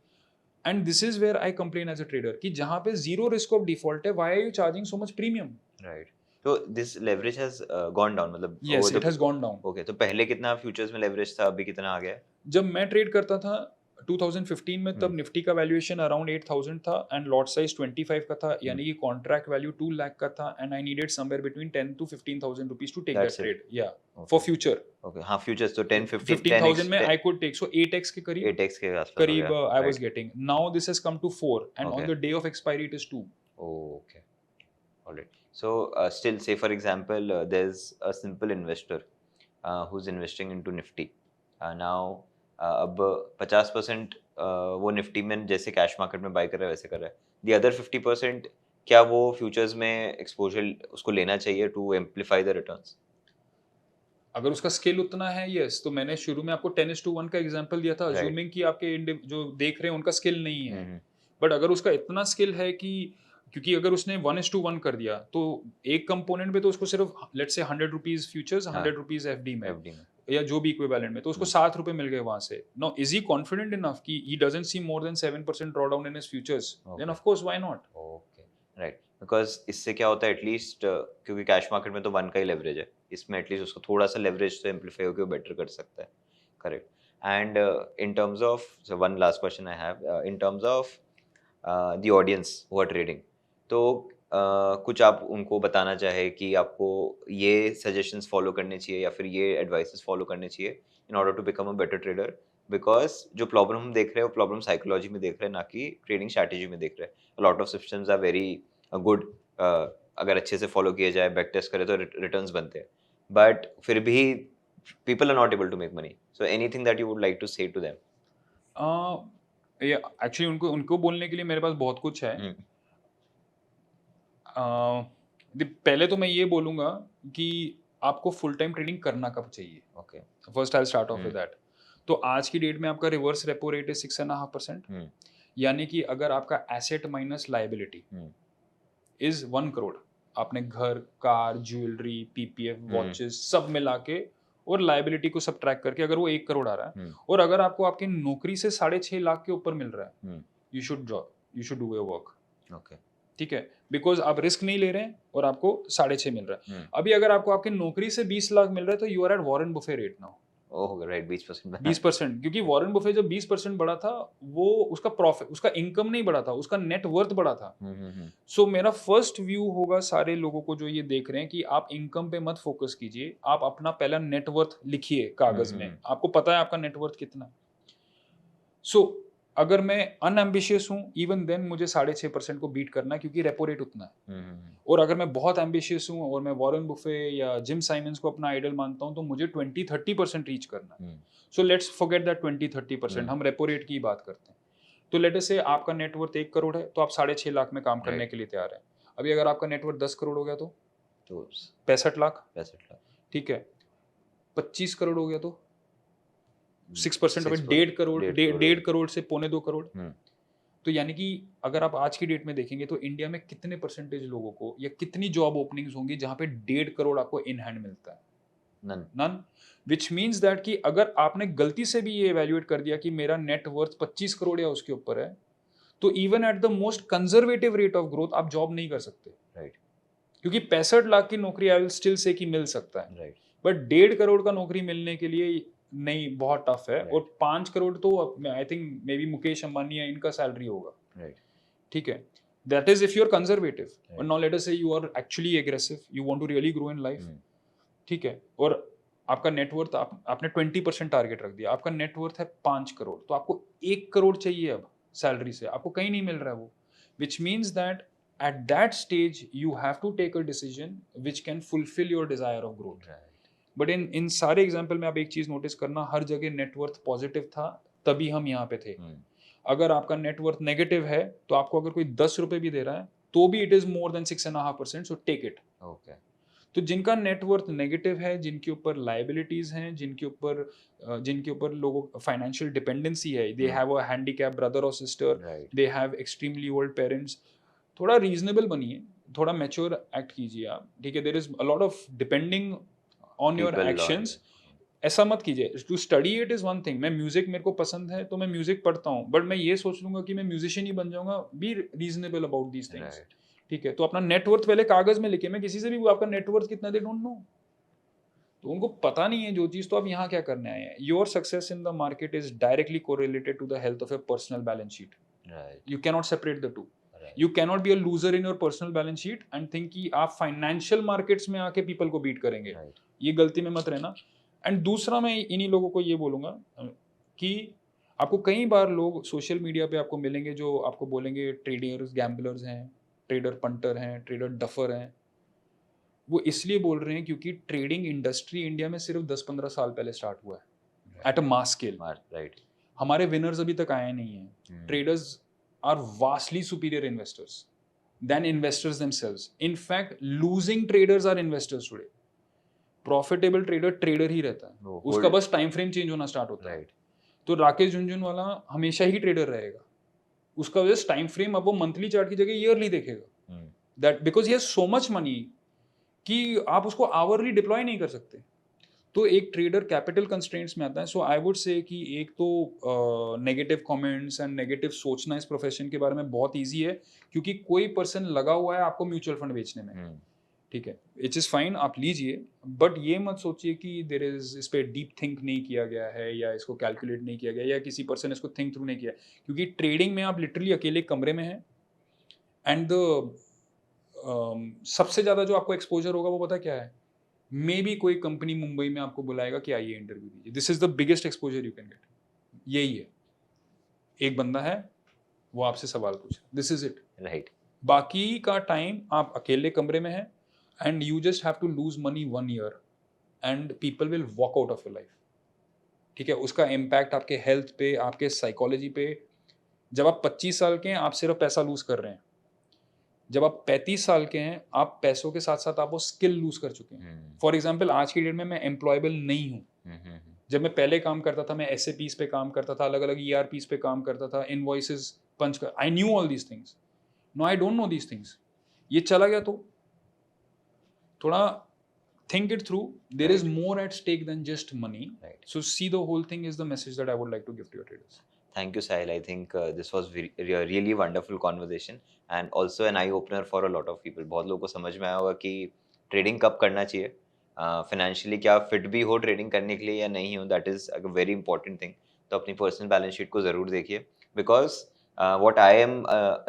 And this is where I complain as a trader कि जहां पे zero risk of default है, why are you charging so much premium? Right. तो this leverage has gone down, मतलब yes, it has gone down. Okay, तो पहले कितना futures में लेवरेज था, अभी कितना आ गया है? जब मैं ट्रेड करता था 2015 में, तब निफ्टी का वैल्यूएशन अराउंड 8000 था एंड लॉट साइज 25 का था, यानी कि कॉन्ट्रैक्ट वैल्यू 2 लाख का था and I needed somewhere between 10 to 15,000 rupees to take that That's it. Trade, या Okay. For future. ओके हाँ, फ्यूचर्स तो 10 15 15,000 में I could take, so 8x के करीब 8x के आसपास हो करीब गया। I was Right. Getting. Now this has come to 4 and on Okay. The day of expiry it is 2। Okay. All right. So, still, say for example, there's a simple investor who's investing into Nifty. Now, अब 50% वो Nifty में जैसे cash market में bye कर रहा है वैसे कर रहा है। The other 50% क्या वो फ्यूचर्स में एक्सपोजर उसको लेना चाहिए टू एम्पलीफाई द रिटर्न्स? अगर उसका स्किल उतना है, यस। तो मैंने शुरू में आपको 10:1 का एग्जांपल दिया था, Right. अज्यूमिंग कि आपके जो देख रहे हैं उनका स्किल नहीं है। हम्म, बट अगर उसका इतना स्किल है कि, क्योंकि अगर उसने 1:1 कर दिया तो एक कंपोनेंट पे तो उसको सिर्फ let's say 100 rupees futures, 100 rupees FD में FD में। या जो भी इक्विवेलेंट में, तो उसको 7 रुपए मिल गए वहां से। No, is he confident enough कि he doesn't see more than 7% draw down in his futures? Then of course why not. Okay right, because इससे क्या होता है एटलीस्ट, क्योंकि कैश मार्केट में तो 1 का ही लेवरेज है, इसमें एटलीस्ट उसको थोड़ा सा लेवरेज तो एम्पलीफाई होकर बेटर कर सकता है। Correct. And in terms of, one last question I have, in terms of the audience who are trading, तो कुछ आप उनको बताना चाहे कि आपको ये सजेशंस फॉलो करने चाहिए या फिर ये एडवाइसेस फॉलो करने चाहिए in order to become a better trader? Because जो प्रॉब्लम हम देख रहे हैं वो प्रॉब्लम साइकोलॉजी में देख रहे हैं, ना कि ट्रेडिंग स्ट्रैटेजी में देख रहे हैं। Lot of systems are very good, अगर अच्छे से फॉलो किए जाए, बैक टेस्ट करें तो रिटर्न्स बनते हैं, बट फिर भी people are not able to make money. So anything that you would like to say to them? Actually उनको बोलने के लिए मेरे पास बहुत कुछ है। पहले तो मैं ये बोलूंगा कि आपको फुल टाइम ट्रेडिंग करना कब चाहिए। Okay. First I start of with that. तो आज की डेट में आपका रिवर्स रेपो रेट है 6.5%, यानी कि अगर आपका asset minus liability is 1 crore, आपने घर, कार, ज्वेलरी, पीपीएफ, वॉचेस सब मिला के और लायबिलिटी को सब्ट्रैक्ट करके अगर वो 1 करोड़ आ रहा है, और अगर आपको आपकी नौकरी से 6.5 लाख के ऊपर मिल रहा है, you should do your work. Okay. ठीक है, बिकॉज आप रिस्क नहीं ले रहे हैं और आपको 6.5 मिल रहा है। अभी अगर आपको आपकी नौकरी से 20 लाख मिल रहा है तो you are at Warren Buffett rate now. Oh right, 20%। 20%, क्योंकि वॉरेन बुफे जब 20% बढ़ा था, वो उसका प्रॉफिट, उसका इनकम नहीं बढ़ा था, उसका नेट वर्थ बढ़ा था। सो मेरा फर्स्ट व्यू होगा सारे लोगों को जो ये देख रहे हैं कि आप इनकम पे मत फोकस कीजिए, आप अपना पहला नेटवर्थ लिखिए कागज में, आपको पता है आपका नेटवर्थ कितना। सो अगर मैं अनएम्बिशियस हूँ, इवन देन मुझे 6.5% को बीट करना है, क्योंकि रेपो रेट उतना है। और अगर मैं बहुत एम्बिशियस हूँ और मैं वॉरेन बुफे या जिम साइमंस को अपना आइडल मानता हूँ, तो मुझे 20-30% रीच करना है। सो लेट्स फॉरगेट दैट 20-30%, हम रेपो रेट की बात करते हैं। तो लेट अस से आपका नेटवर्थ 1 करोड़ है तो आप 6.5 लाख में काम करने Right. के लिए तैयार हैं। अभी अगर आपका नेटवर्थ 10 करोड़ हो गया तो तो 65 लाख, 65 लाख, ठीक है। 25 करोड़ हो गया तो 6% ऑफ 6% 1.5 करोड़, 1.5 करोड़। 1.5 करोड़ से 2.25 करोड़। हम्म, तो यानी कि अगर आप आज की डेट में देखेंगे तो इंडिया में कितने परसेंटेज लोगों को या कितनी जॉब ओपनिंग्स होंगी जहां पे 1.5 करोड़ आपको इन हैंड मिलता है? none. None. Which means that कि अगर आपने गलती से भी ये इवेल्युएट कर दिया कि मेरा नेटवर्थ 25 करोड़ या उसके ऊपर है, तो even at the most conservative rate of growth आप जॉब नहीं कर सकते, Right. क्योंकि 65 लाख की नौकरी आई विल स्टिल से कि मिल सकता है, Right. बट 1.5 करोड़ का नौकरी मिलने के लिए नहीं, बहुत टफ है। Right. और 5 करोड़ तो I think maybe Mukesh Ambani या इनका सैलरी होगा, Right. ठीक है। That is if you are conservative, और Right. Now let us say you are actually aggressive, you want to really grow in life, hmm, ठीक है। और आपका नेटवर्थ आपने 20% टारगेट रख दिया, आपका नेटवर्थ है 5 करोड़, तो आपको 1 करोड़ चाहिए अब सैलरी से, आपको कहीं नहीं मिल रहा है वो, which means that at that stage you have to take a decision which can fulfil your desire of growth. Right. But इन सारे एग्जाम्पल में आप एक चीज नोटिस करना, हर जगह नेटवर्थ पॉजिटिव था तभी हम यहाँ पे थे। हम्म, अगर आपका नेटवर्थ नेगेटिव है तो आपको अगर कोई 10 रुपए भी दे रहा है तो भी it is more than 6.5%, so take it. Okay. तो जिनका नेटवर्थ नेगेटिव है, जिनके ऊपर लाइबिलिटीज हैं, जिनके ऊपर लोगों फाइनेंशियल डिपेंडेंसी है, they have a handicap brother और sister, Right. They have extremely old parents, थोड़ा रीजनेबल बनिए, थोड़ा मैच्योर एक्ट कीजिए आप, ठीक है। There is a lot of depending on your People actions. on- ऐसा मत कीजिए। To study it is one thing, मैं म्यूजिक मेरे को पसंद है तो मैं म्यूजिक पढ़ता हूँ, बट मैं ये सोच लूंगा कि मैं म्यूजिशियन ही बन जाऊंगा। Be reasonable about these things, Right. ठीक है। तो अपना नेटवर्थ पहले कागज में लिखे, मैं किसी से भी आपका नेटवर्थ कितना, दे डोंट नो, तो उनको पता नहीं है जो चीज, तो आप यहाँ क्या करने आए हैं। Your success in the market is directly correlated to the health of your personal balance sheet. Right. You cannot separate the two. Right. You cannot be a loser in your personal balance sheet and think कि आप financial markets में आके people को beat करेंगे, Right. ये गलती में मत रहना। एंड दूसरा, मैं इन्हीं लोगों को ये बोलूंगा कि आपको कई बार लोग सोशल मीडिया पे आपको मिलेंगे जो आपको बोलेंगे ट्रेडर्स गैम्बलर्स हैं, ट्रेडर पंटर हैं, ट्रेडर डफर हैं। वो इसलिए बोल रहे हैं क्योंकि ट्रेडिंग इंडस्ट्री इंडिया में सिर्फ 10-15 साल पहले स्टार्ट हुआ है at a mass scale. Right. हमारे विनर्स अभी तक आए नहीं हैं। Hmm. Traders are vastly superior investors than investors themselves. In fact, losing traders are investors today. Profitable trader trader ही रहता है, वो उसका hold- बस टाइम फ्रेम चेंज होना स्टार्ट होता है। Right. तो राकेश झुनझुनवाला हमेशा ही ट्रेडर रहेगा, उसका बस टाइम फ्रेम अब वो मंथली चार्ट की जगह ईयरली देखेगा। Hmm. That because he has so much money कि आप उसको आवरली डिप्लॉय नहीं कर सकते। तो एक ट्रेडर कैपिटल कंस्ट्रेंट्स में आता है। सो आई वुड से कि एक तो नेगेटिव कमेंट्स एंड नेगेटिव सोचना इस प्रोफेशन के बारे में बहुत इजी है, क्योंकि कोई पर्सन लगा हुआ है आपको म्यूचुअल फंड बेचने में, Hmm. ठीक है। इट इज़ फाइन, आप लीजिए, बट ये मत सोचिए कि देर इज इस पर डीप थिंक नहीं किया गया है या इसको कैलकुलेट नहीं किया गया या किसी पर्सन इसको थिंक थ्रू नहीं किया, क्योंकि ट्रेडिंग में आप लिटरली अकेले कमरे में हैं एंड द सबसे ज़्यादा जो आपको एक्सपोजर होगा वो पता क्या है, मे बी कोई कंपनी मुंबई में आपको बुलाएगा कि आइए इंटरव्यू दीजिए। This is the biggest exposure you can get, यही है। एक बंदा है, वो आपसे सवाल पूछे, दिस इज इट। Right. बाकी का टाइम आप अकेले कमरे में हैं and you just have to lose money 1 year and people will walk out of your life, ठीक है। उसका इम्पैक्ट आपके हेल्थ पे, आपके साइकोलॉजी पे, जब आप 25 साल के हैं आप सिर्फ पैसा लूज कर रहे हैं, जब आप 35 साल के हैं आप पैसों के साथ साथ आप वो स्किल लूज कर चुके हैं। Hmm. फॉर एग्जाम्पल, आज की डेट में मैं एम्प्लॉयबल नहीं हूँ। Hmm. जब मैं पहले काम करता था, मैं SAPs पे काम करता था, अलग अलग ERPs पे काम करता था, इनवॉइसेस पंच कर, I knew all these things. No, I don't know these things. ये चला गया तो थोड़ा think it through, there is more at stake than just money. Right. So see the whole thing is the message that I would like to give to your traders. Thank you, Sahil. I think this was really wonderful conversation and also an eye opener for a lot of people. बहुत लोगों को समझ में आया होगा कि trading कब करना चाहिए, फाइनेंशियली क्या फिट भी हो ट्रेडिंग करने के लिए या नहीं हो, that is a very important thing. तो अपनी पर्सनल बैलेंस शीट को ज़रूर देखिए, because what I am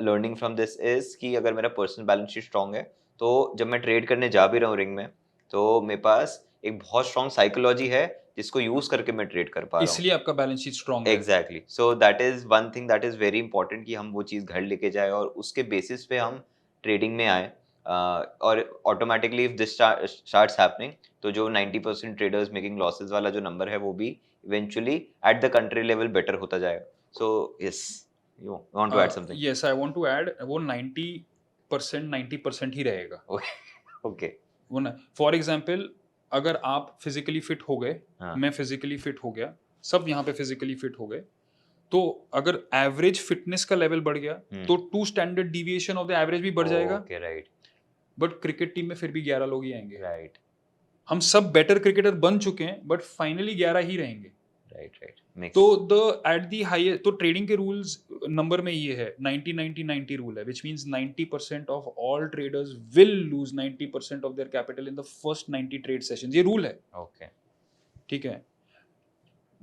learning from this is कि अगर मेरा पर्सनल बैलेंस शीट स्ट्रॉन्ग है तो जब मैं ट्रेड करने जा भी रहा हूँ रिंग में, तो मेरे पास एक बहुत स्ट्रॉन्ग साइकोलॉजी है जिसको यूज करके मैं ट्रेड कर पा रहा हूँ। इसलिए आपका बैलेंस शीट स्ट्रॉन्ग है। Exactly, so that is one thing that is very important कि हम वो चीज़ घर लेके जाए और उसके बेसिस पे हम ट्रेडिंग में आए। और automatically if this starts happening, तो जो 90% ट्रेडर्स मेकिंग लॉसेस वाला जो नंबर है वो भी eventually at the country level better होता जाएगा। So yes, You want to add something? Yes, I want to add, वो 90% ही रहेगा. Okay. फॉर एग्जाम्पल, अगर आप फिजिकली फिट हो गए, हाँ. मैं फिजिकली फिट हो गया, सब यहाँ पे फिजिकली फिट हो गए, तो अगर एवरेज फिटनेस का लेवल बढ़ गया तो 2 standard deviation of the average भी बढ़ जाएगा. Okay, right. But cricket team में फिर भी 11 लोग ही आएंगे. Right. हम सब बेटर क्रिकेटर बन चुके हैं, बट फाइनली 11 ही रहेंगे. Right, right. Makes तो एट दी हाईएस्ट, तो ट्रेडिंग के रूल्स नंबर में ये है 90-90-90 रूल है, which means 90% of all traders will lose 90% of their capital in the first 90 trade sessions. ये रूल है. Okay. ठीक है.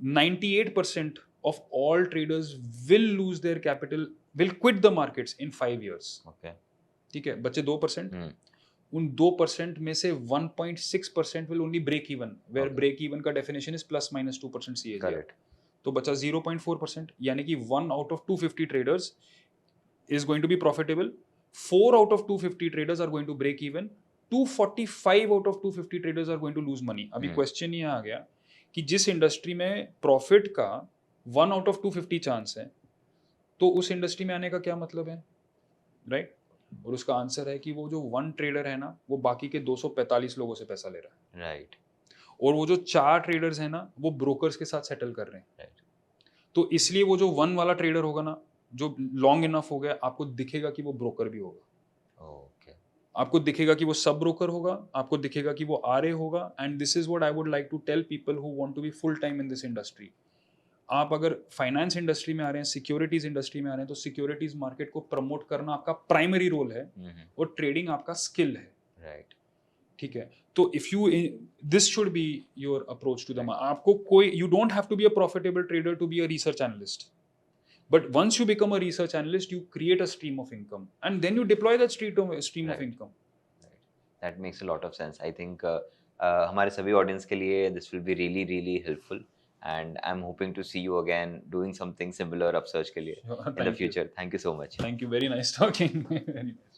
98% of all traders will lose their capital, will quit the markets in 5 years. Okay. ठीक है. बच्चे 2%. उन 2% में से 1.6% will only break even, where Okay. break even का definition is plus minus 2% CAGR. Correct. तो बचा 0.4%, यानी कि 1 out of 250 traders is going to be profitable. 4 out of 250 traders are going to break even. 245 out of 250 traders are going to lose money. अभी question ये आ गया कि जिस industry में प्रॉफिट का 1 out of 250 चांस है, तो उस इंडस्ट्री में आने का क्या मतलब है, राइट? और उसका आंसर है कि वो जो 1 ट्रेडर है ना, वो बाकी के 245 लोगों से पैसा ले रहा है. Right. और वो जो 4 ट्रेडर्स हैं ना, वो ब्रोकर्स के साथ सेटल कर रहे हैं. Right. तो इसलिए वो जो 1 वाला ट्रेडर होगा ना, जो लॉन्ग इनफ हो गया, आपको दिखेगा कि वो ब्रोकर भी होगा. Okay. आपको दिखेगा कि वो सब ब्रोकर होगा, आपको दिखेगा कि वो आरए होगा. And this is what I would like to tell people who want to be full time in this industry. आप अगर फाइनेंस इंडस्ट्री में आ रहे हैं, सिक्योरिटीज इंडस्ट्री में आ रहे हैं, तो सिक्योरिटीज मार्केट को प्रमोट करना आपका प्राइमरी रोल है और ट्रेडिंग आपका स्किल है. Right. ठीक है. तो if you, this should be your approach to the market. आपको कोई, you don't have to be a profitable trader to be a research analyst, but once you become a research analyst, you create a stream of income and then you deploy that stream of Right. Income. That makes a lot of sense. I think हमारे सभी audience के लिए this will be really really helpful, and I'm hoping to see you again doing something similar upsurge के लिए in the future. Thank you so much. Thank you. Very nice talking. Very nice.